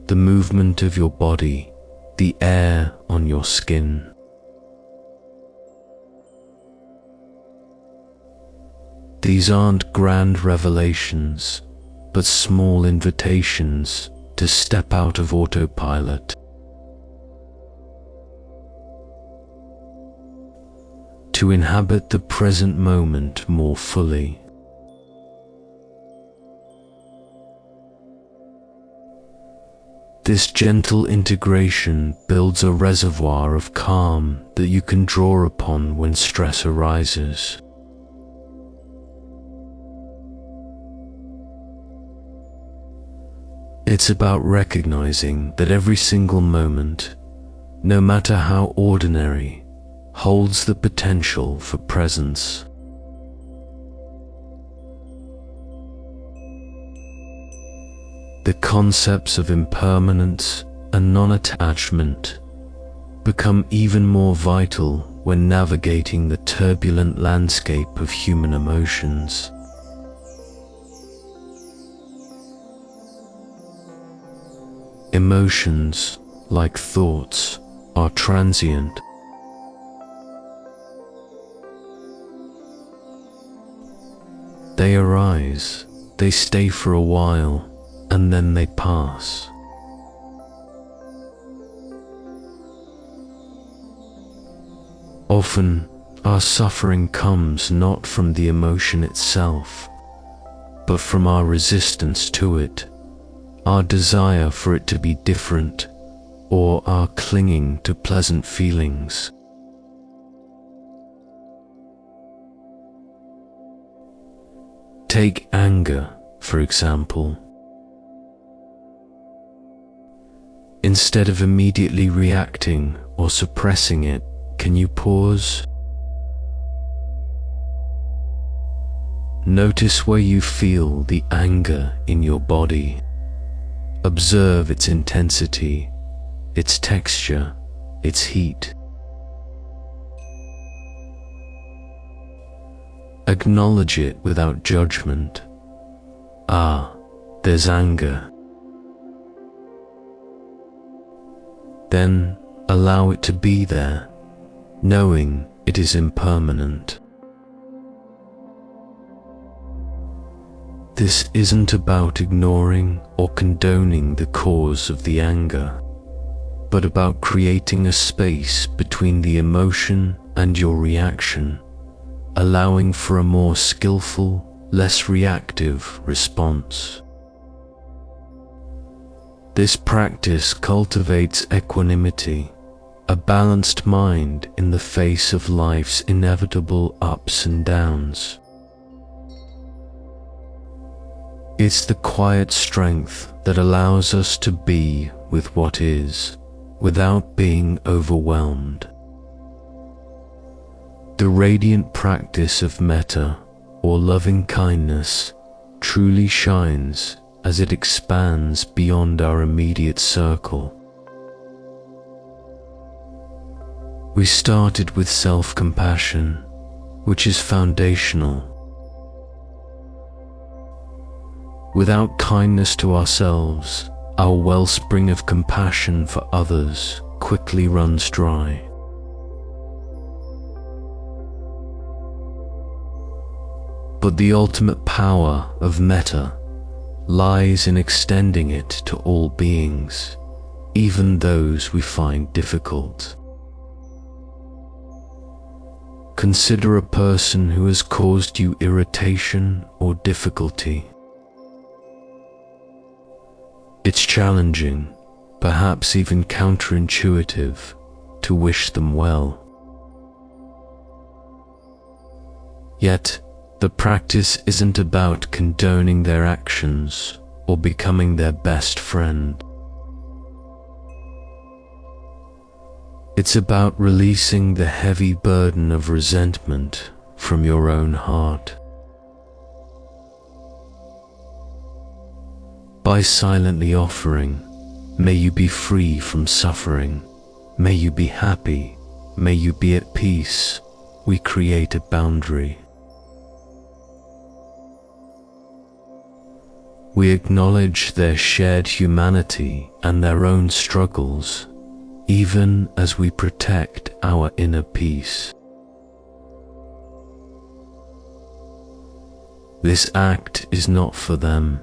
the movement of your body, the air on your skin. These aren't grand revelations, but small invitations to step out of autopilot. To inhabit the present moment more fully. This gentle integration builds a reservoir of calm that you can draw upon when stress arises. It's about recognizing that every single moment, no matter how ordinary, holds the potential for presence. The concepts of impermanence and non-attachment become even more vital when navigating the turbulent landscape of human emotions. Emotions, like thoughts, are transient. They arise, they stay for a while, and then they pass. Often, our suffering comes not from the emotion itself, but from our resistance to it, our desire for it to be different, or our clinging to pleasant feelings. Take anger, for example. Instead of immediately reacting or suppressing it, can you pause? Notice where you feel the anger in your body. Observe its intensity, its texture, its heat. Acknowledge it without judgment. Ah, there's anger. Then allow it to be there, knowing it is impermanent. This isn't about ignoring or condoning the cause of the anger, but about creating a space between the emotion and your reaction, allowing for a more skillful, less reactive response. This practice cultivates equanimity, a balanced mind in the face of life's inevitable ups and downs. It's the quiet strength that allows us to be with what is, without being overwhelmed. The radiant practice of metta, or loving kindness, truly shines as it expands beyond our immediate circle. We started with self-compassion, which is foundational. Without kindness to ourselves, our wellspring of compassion for others quickly runs dry. But the ultimate power of metta lies in extending it to all beings, even those we find difficult. Consider a person who has caused you irritation or difficulty. It's challenging, perhaps even counterintuitive, to wish them well. Yet, the practice isn't about condoning their actions or becoming their best friend. It's about releasing the heavy burden of resentment from your own heart. By silently offering, may you be free from suffering, may you be happy, may you be at peace, we create a boundary. We acknowledge their shared humanity and their own struggles, even as we protect our inner peace. This act is not for them.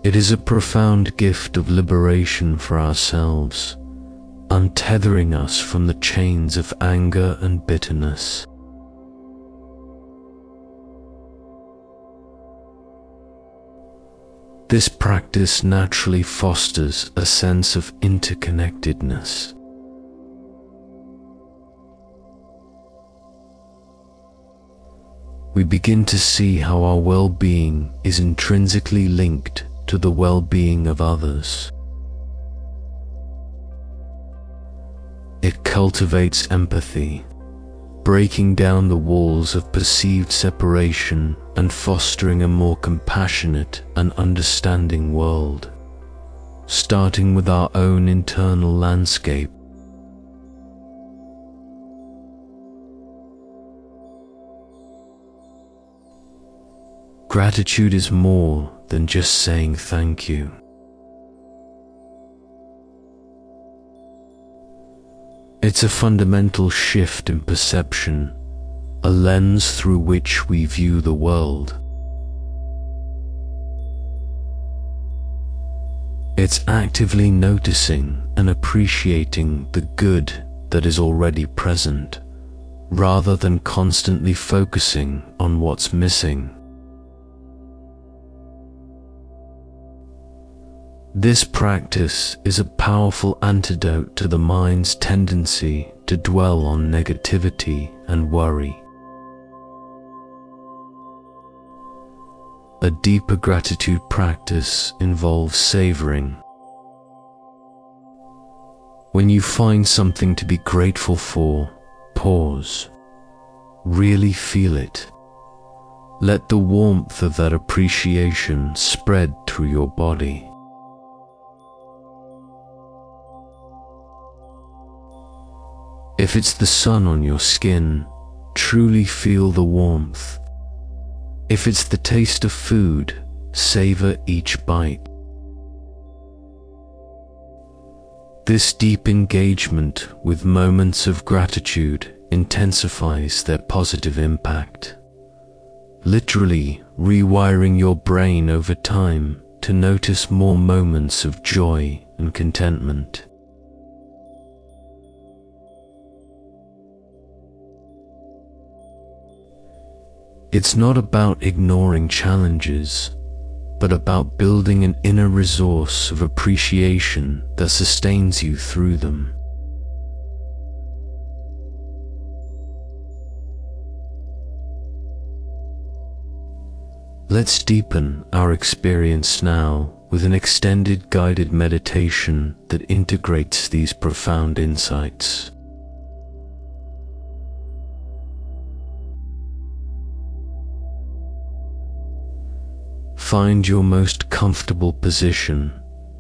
It is a profound gift of liberation for ourselves, untethering us from the chains of anger and bitterness. This practice naturally fosters a sense of interconnectedness. We begin to see how our well-being is intrinsically linked to the well-being of others. It cultivates empathy, breaking down the walls of perceived separation and fostering a more compassionate and understanding world, starting with our own internal landscape. Gratitude is more than just saying thank you. It's a fundamental shift in perception, a lens through which we view the world. It's actively noticing and appreciating the good that is already present, rather than constantly focusing on what's missing. This practice is a powerful antidote to the mind's tendency to dwell on negativity and worry. A deeper gratitude practice involves savoring. When you find something to be grateful for, pause. Really feel it. Let the warmth of that appreciation spread through your body. If it's the sun on your skin, truly feel the warmth. If it's the taste of food, savor each bite. This deep engagement with moments of gratitude intensifies their positive impact, literally rewiring your brain over time to notice more moments of joy and contentment. It's not about ignoring challenges, but about building an inner resource of appreciation that sustains you through them. Let's deepen our experience now with an extended guided meditation that integrates these profound insights. Find your most comfortable position,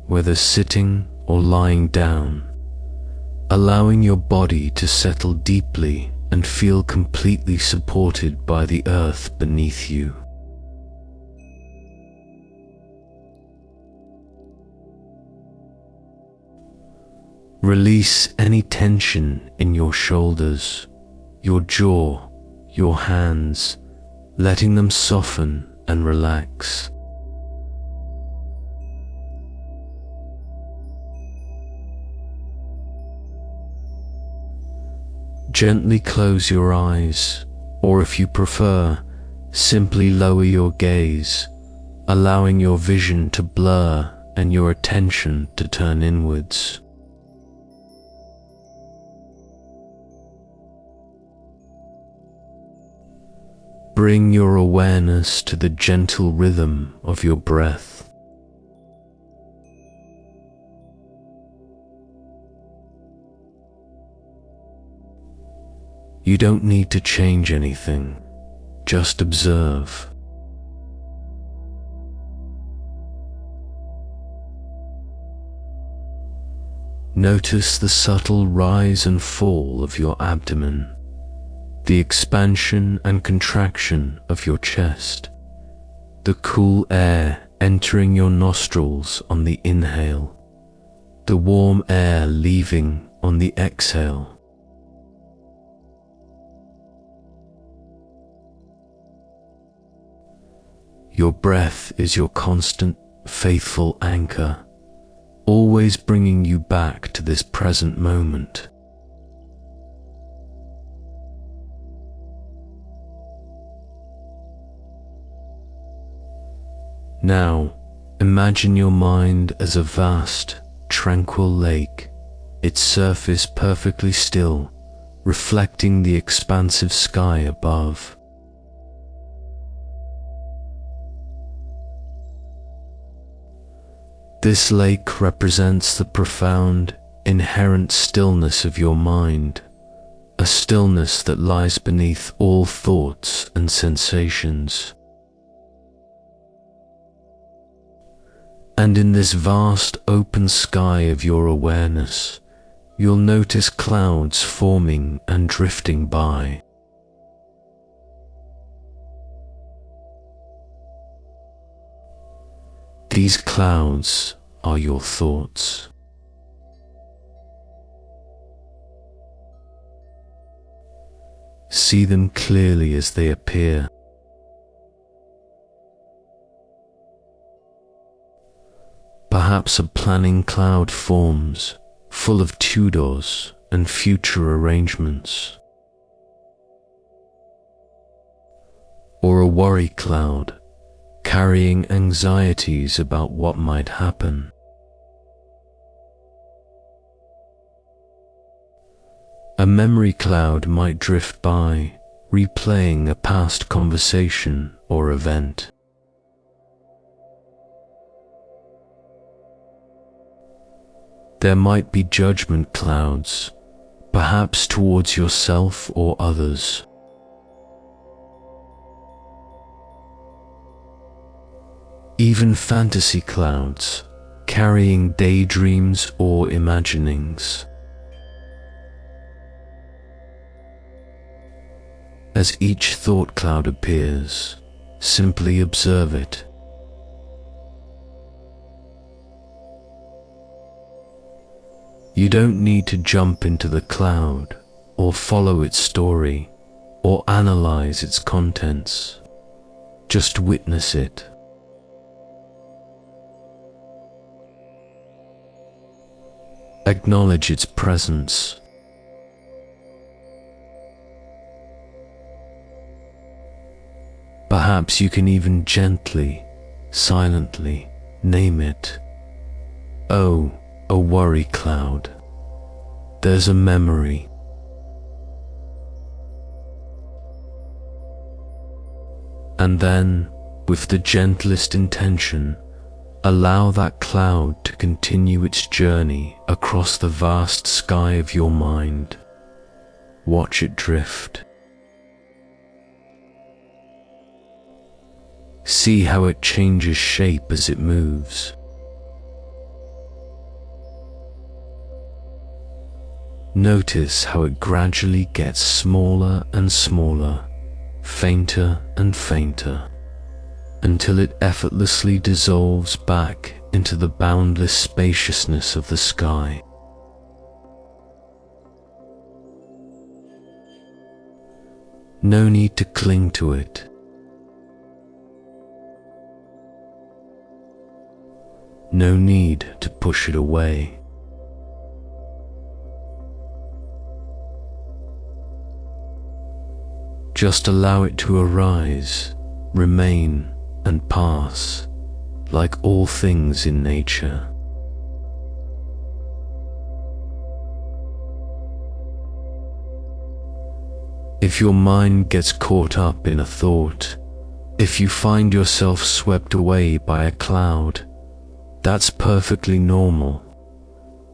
whether sitting or lying down, allowing your body to settle deeply and feel completely supported by the earth beneath you. Release any tension in your shoulders, your jaw, your hands, letting them soften and relax. Gently close your eyes, or if you prefer, simply lower your gaze, allowing your vision to blur and your attention to turn inwards. Bring your awareness to the gentle rhythm of your breath. You don't need to change anything, just observe. Notice the subtle rise and fall of your abdomen, the expansion and contraction of your chest, the cool air entering your nostrils on the inhale, the warm air leaving on the exhale. Your breath is your constant, faithful anchor, always bringing you back to this present moment. Now, imagine your mind as a vast, tranquil lake, its surface perfectly still, reflecting the expansive sky above. This lake represents the profound, inherent stillness of your mind, a stillness that lies beneath all thoughts and sensations. And in this vast open sky of your awareness, you'll notice clouds forming and drifting by. These clouds are your thoughts. See them clearly as they appear. Perhaps a planning cloud forms, full of to-dos and future arrangements. Or a worry cloud, carrying anxieties about what might happen. A memory cloud might drift by, replaying a past conversation or event. There might be judgment clouds, perhaps towards yourself or others. Even fantasy clouds, carrying daydreams or imaginings. As each thought cloud appears, simply observe it. You don't need to jump into the cloud, or follow its story, or analyze its contents. Just witness it. Acknowledge its presence. Perhaps you can even gently, silently name it. Oh, a worry cloud. There's a memory. And then, with the gentlest intention, allow that cloud to continue its journey across the vast sky of your mind. Watch it drift. See how it changes shape as it moves. Notice how it gradually gets smaller and smaller, fainter and fainter, until it effortlessly dissolves back into the boundless spaciousness of the sky. No need to cling to it. No need to push it away. Just allow it to arise, remain, and pass, like all things in nature. If your mind gets caught up in a thought, if you find yourself swept away by a cloud, that's perfectly normal.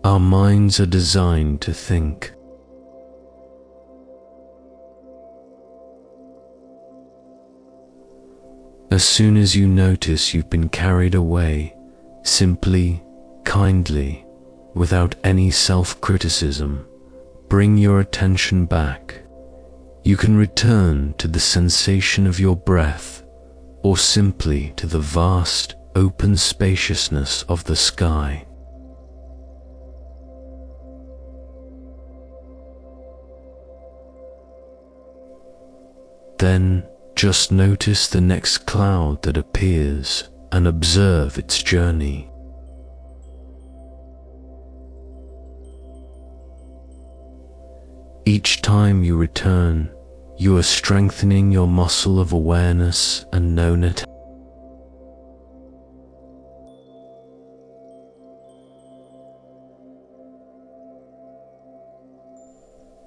Our minds are designed to think. As soon as you notice you've been carried away, simply, kindly, without any self-criticism, bring your attention back. You can return to the sensation of your breath, or simply to the vast, open spaciousness of the sky. Then just notice the next cloud that appears and observe its journey. Each time you return, you are strengthening your muscle of awareness and know-it.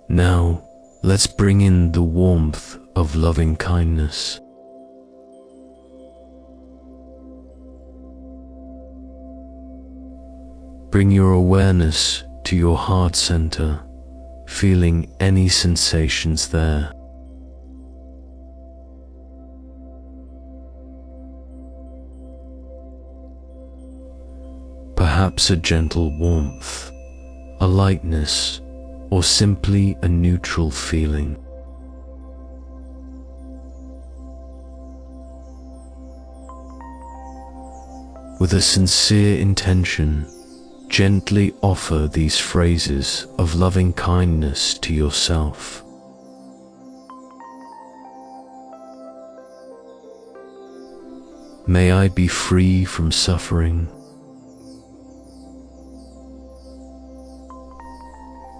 Now, let's bring in the warmth of loving kindness. Bring your awareness to your heart center, feeling any sensations there. Perhaps a gentle warmth, a lightness, or simply a neutral feeling. With a sincere intention, gently offer these phrases of loving kindness to yourself. May I be free from suffering.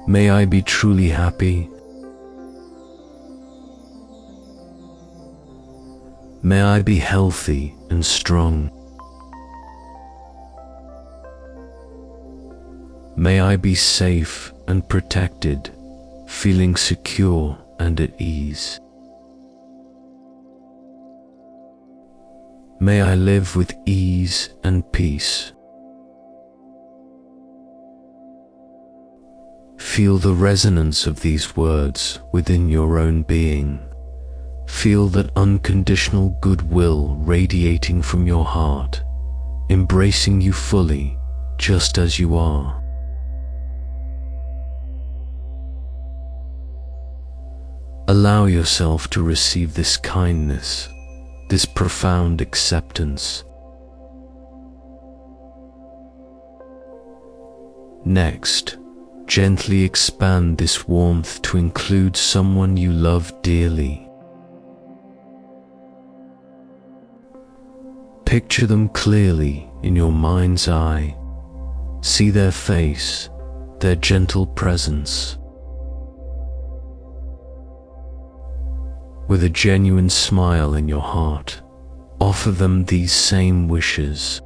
May I be truly happy. May I be healthy and strong. May I be safe and protected, feeling secure and at ease. May I live with ease and peace. Feel the resonance of these words within your own being. Feel that unconditional goodwill radiating from your heart, embracing you fully, just as you are. Allow yourself to receive this kindness, this profound acceptance. Next, gently expand this warmth to include someone you love dearly. Picture them clearly in your mind's eye. See their face, their gentle presence. With a genuine smile in your heart, offer them these same wishes.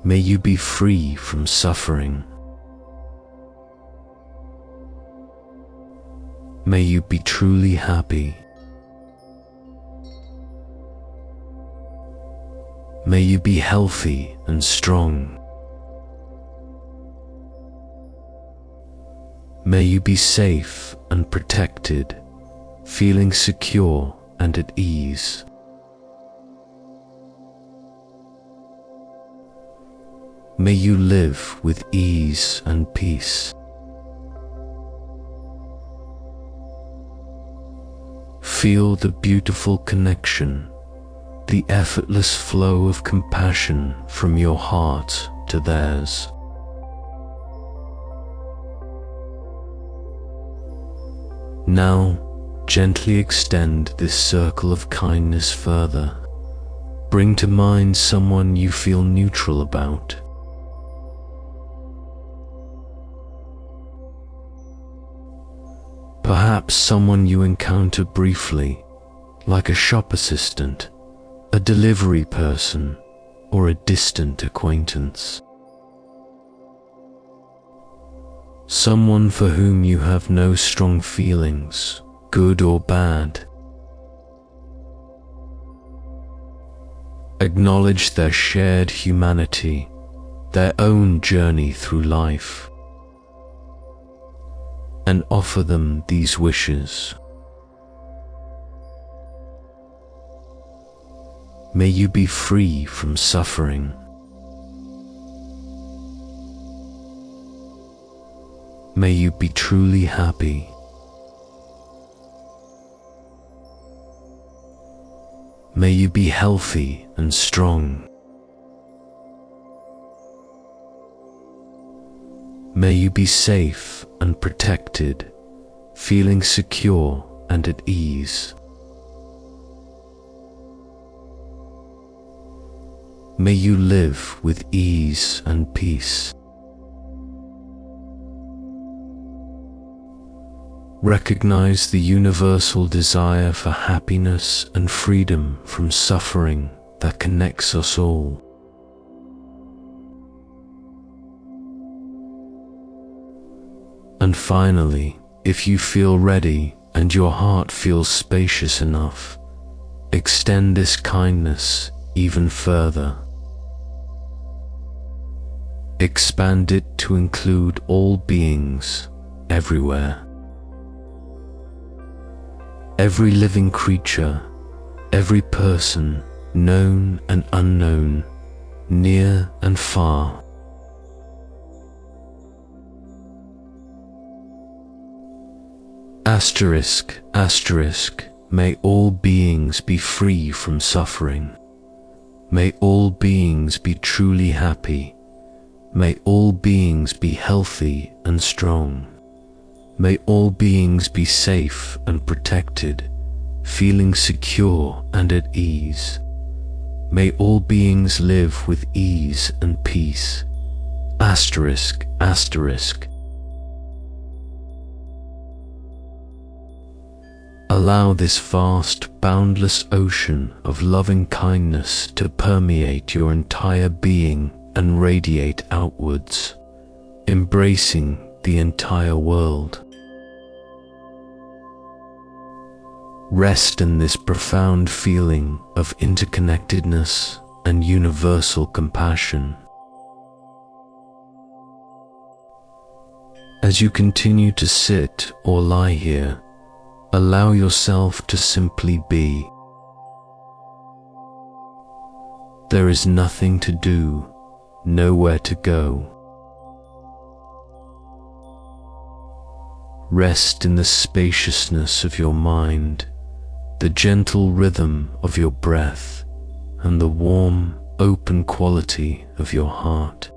May you be free from suffering. May you be truly happy. May you be healthy and strong. May you be safe and protected, feeling secure and at ease. May you live with ease and peace. Feel the beautiful connection, the effortless flow of compassion from your heart to theirs. Now, gently extend this circle of kindness further. Bring to mind someone you feel neutral about. Perhaps someone you encounter briefly, like a shop assistant, a delivery person, or a distant acquaintance. Someone for whom you have no strong feelings, good or bad. Acknowledge their shared humanity, their own journey through life, and offer them these wishes. May you be free from suffering. May you be truly happy. May you be healthy and strong. May you be safe and protected, feeling secure and at ease. May you live with ease and peace. Recognize the universal desire for happiness and freedom from suffering that connects us all. And finally, if you feel ready and your heart feels spacious enough, extend this kindness even further. Expand it to include all beings, everywhere. Every living creature, every person, known and unknown, near and far. Asterisk, asterisk, may all beings be free from suffering. May all beings be truly happy. May all beings be healthy and strong. May all beings be safe and protected, feeling secure and at ease. May all beings live with ease and peace. Asterisk, asterisk. Allow this vast, boundless ocean of loving kindness to permeate your entire being and radiate outwards, embracing the entire world. Rest in this profound feeling of interconnectedness and universal compassion. As you continue to sit or lie here, allow yourself to simply be. There is nothing to do, nowhere to go. Rest in the spaciousness of your mind, the gentle rhythm of your breath, and the warm, open quality of your heart.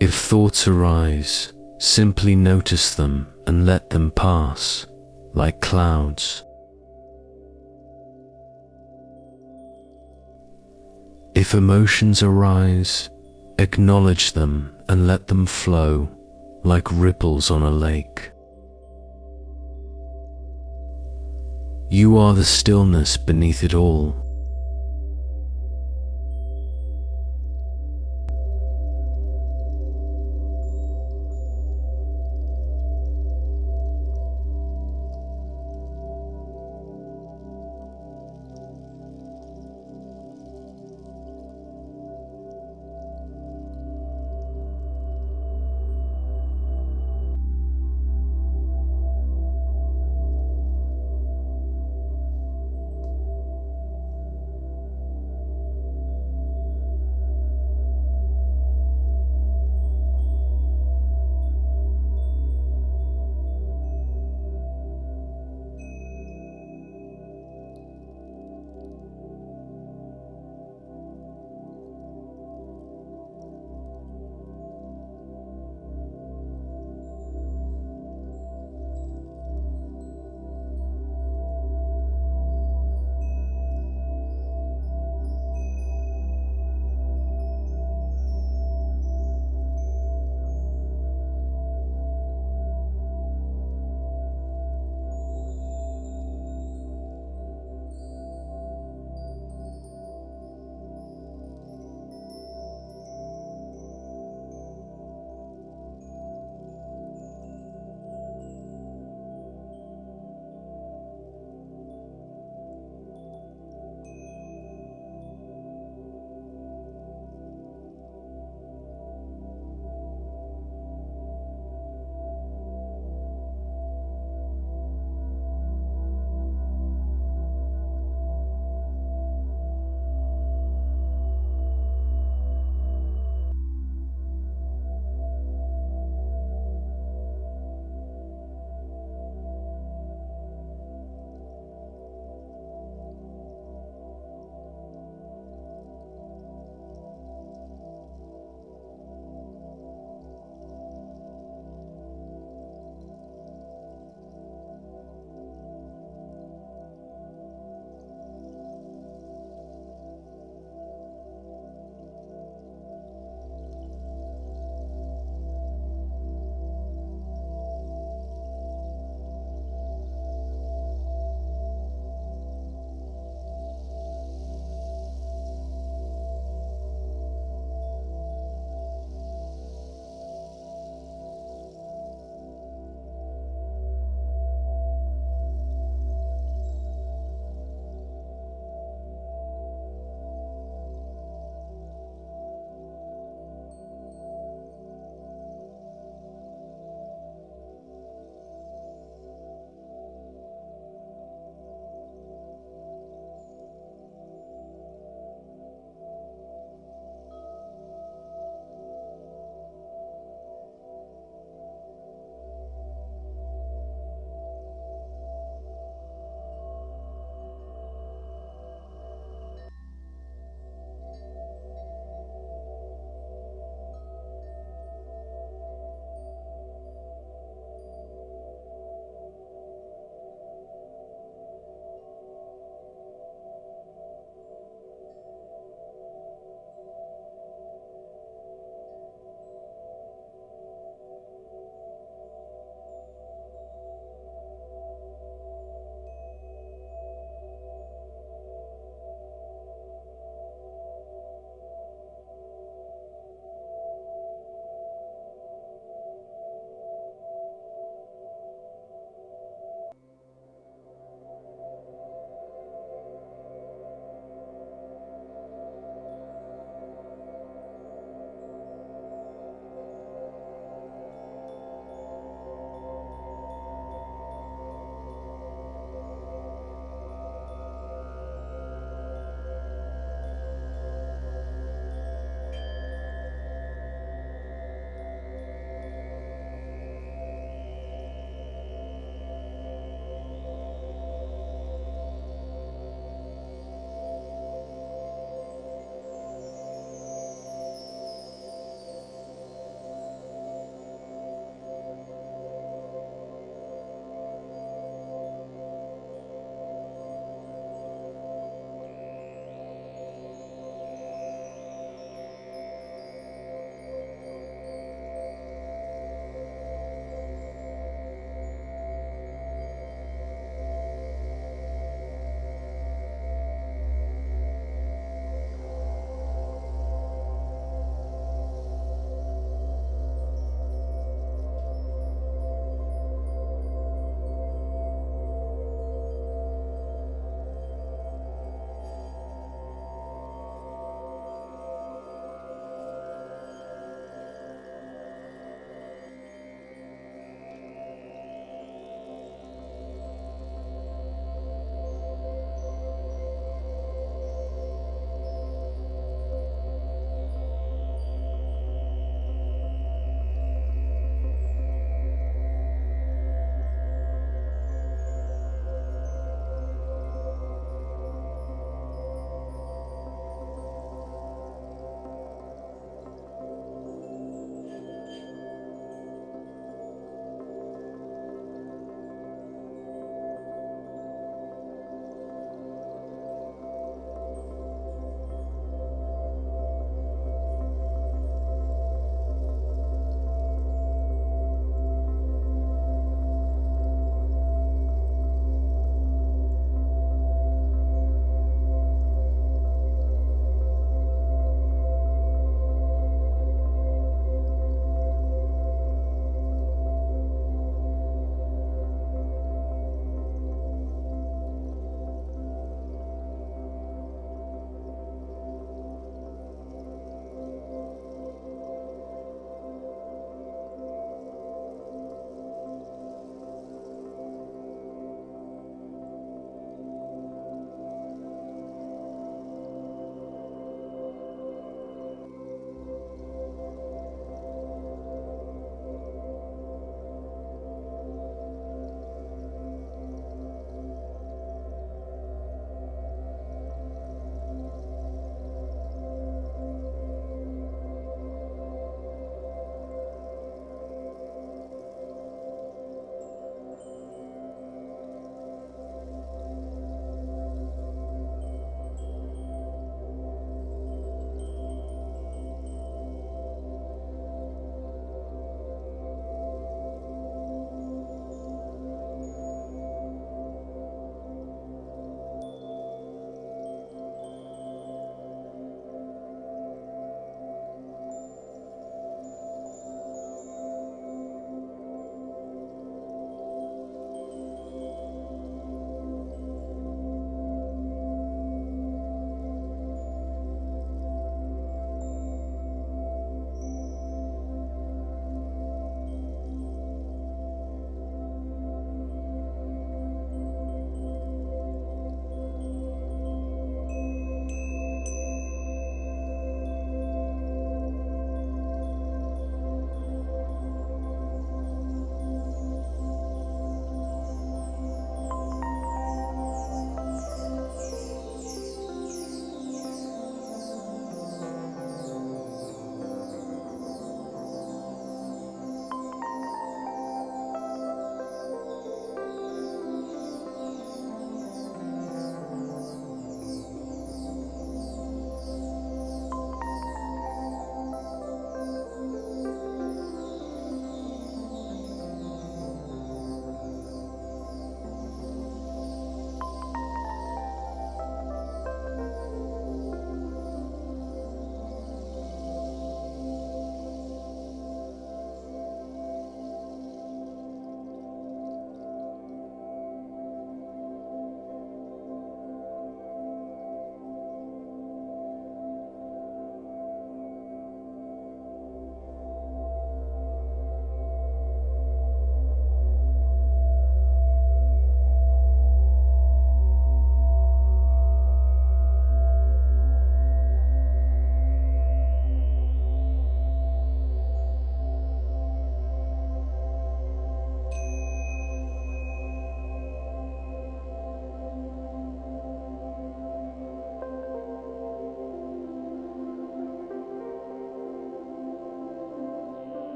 If thoughts arise, simply notice them and let them pass, like clouds. If emotions arise, acknowledge them and let them flow, like ripples on a lake. You are the stillness beneath it all.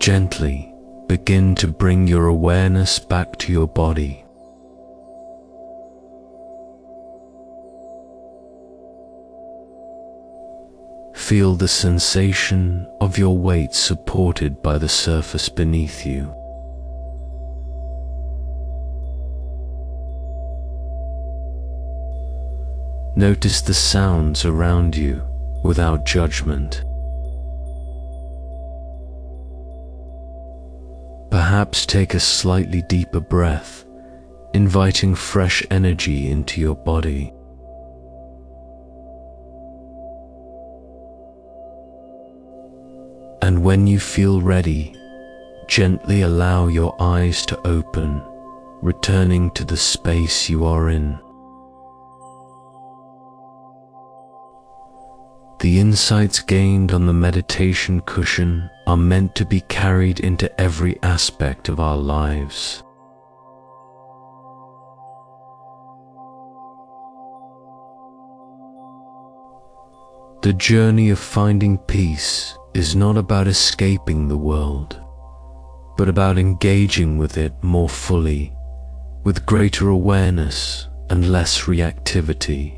Gently begin to bring your awareness back to your body. Feel the sensation of your weight supported by the surface beneath you. Notice the sounds around you without judgment. Perhaps take a slightly deeper breath, inviting fresh energy into your body. And when you feel ready, gently allow your eyes to open, returning to the space you are in. The insights gained on the meditation cushion are meant to be carried into every aspect of our lives. The journey of finding peace is not about escaping the world, but about engaging with it more fully, with greater awareness and less reactivity.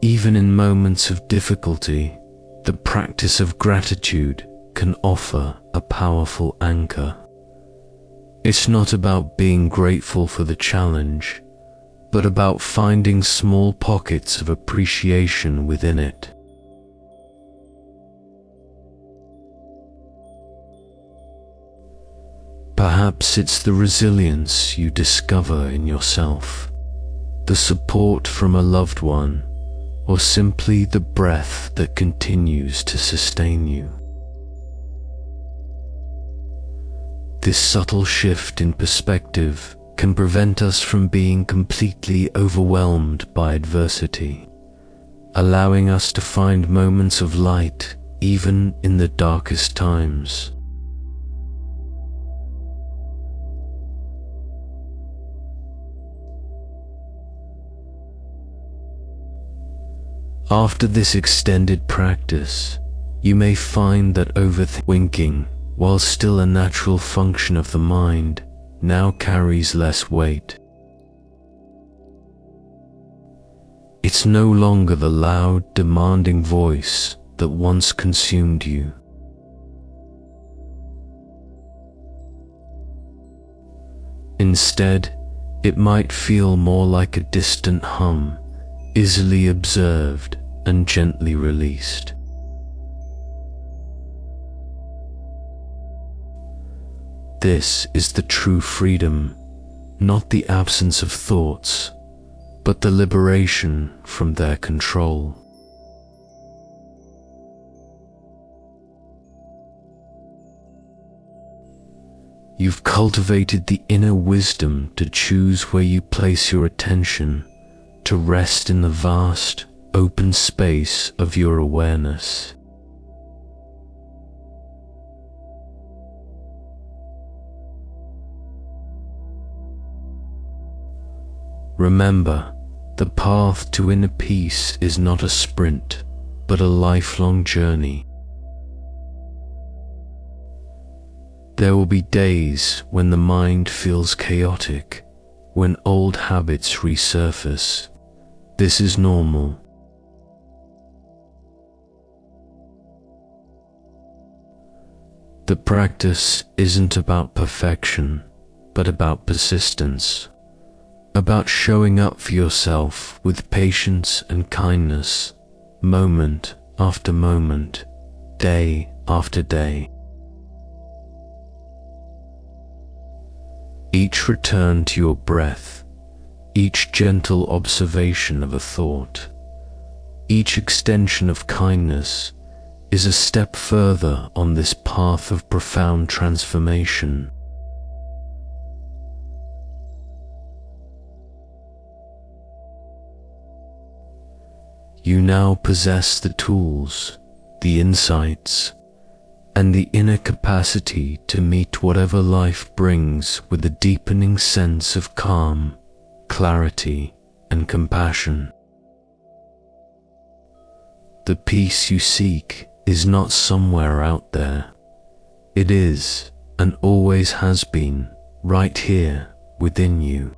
Even in moments of difficulty, the practice of gratitude can offer a powerful anchor. It's not about being grateful for the challenge, but about finding small pockets of appreciation within it. Perhaps it's the resilience you discover in yourself, the support from a loved one, or simply the breath that continues to sustain you. This subtle shift in perspective can prevent us from being completely overwhelmed by adversity, allowing us to find moments of light even in the darkest times. After this extended practice, you may find that overthinking, while still a natural function of the mind, now carries less weight. It's no longer the loud, demanding voice that once consumed you. Instead, it might feel more like a distant hum, easily observed and gently released. This is the true freedom, not the absence of thoughts, but the liberation from their control. You've cultivated the inner wisdom to choose where you place your attention, to rest in the vast, open space of your awareness. Remember, the path to inner peace is not a sprint, but a lifelong journey. There will be days when the mind feels chaotic, when old habits resurface. This is normal. The practice isn't about perfection, but about persistence, about showing up for yourself with patience and kindness, moment after moment, day after day. Each return to your breath, each gentle observation of a thought, each extension of kindness is a step further on this path of profound transformation. You now possess the tools, the insights, and the inner capacity to meet whatever life brings with a deepening sense of calm, clarity, and compassion. The peace you seek is not somewhere out there. It is, and always has been, right here within you.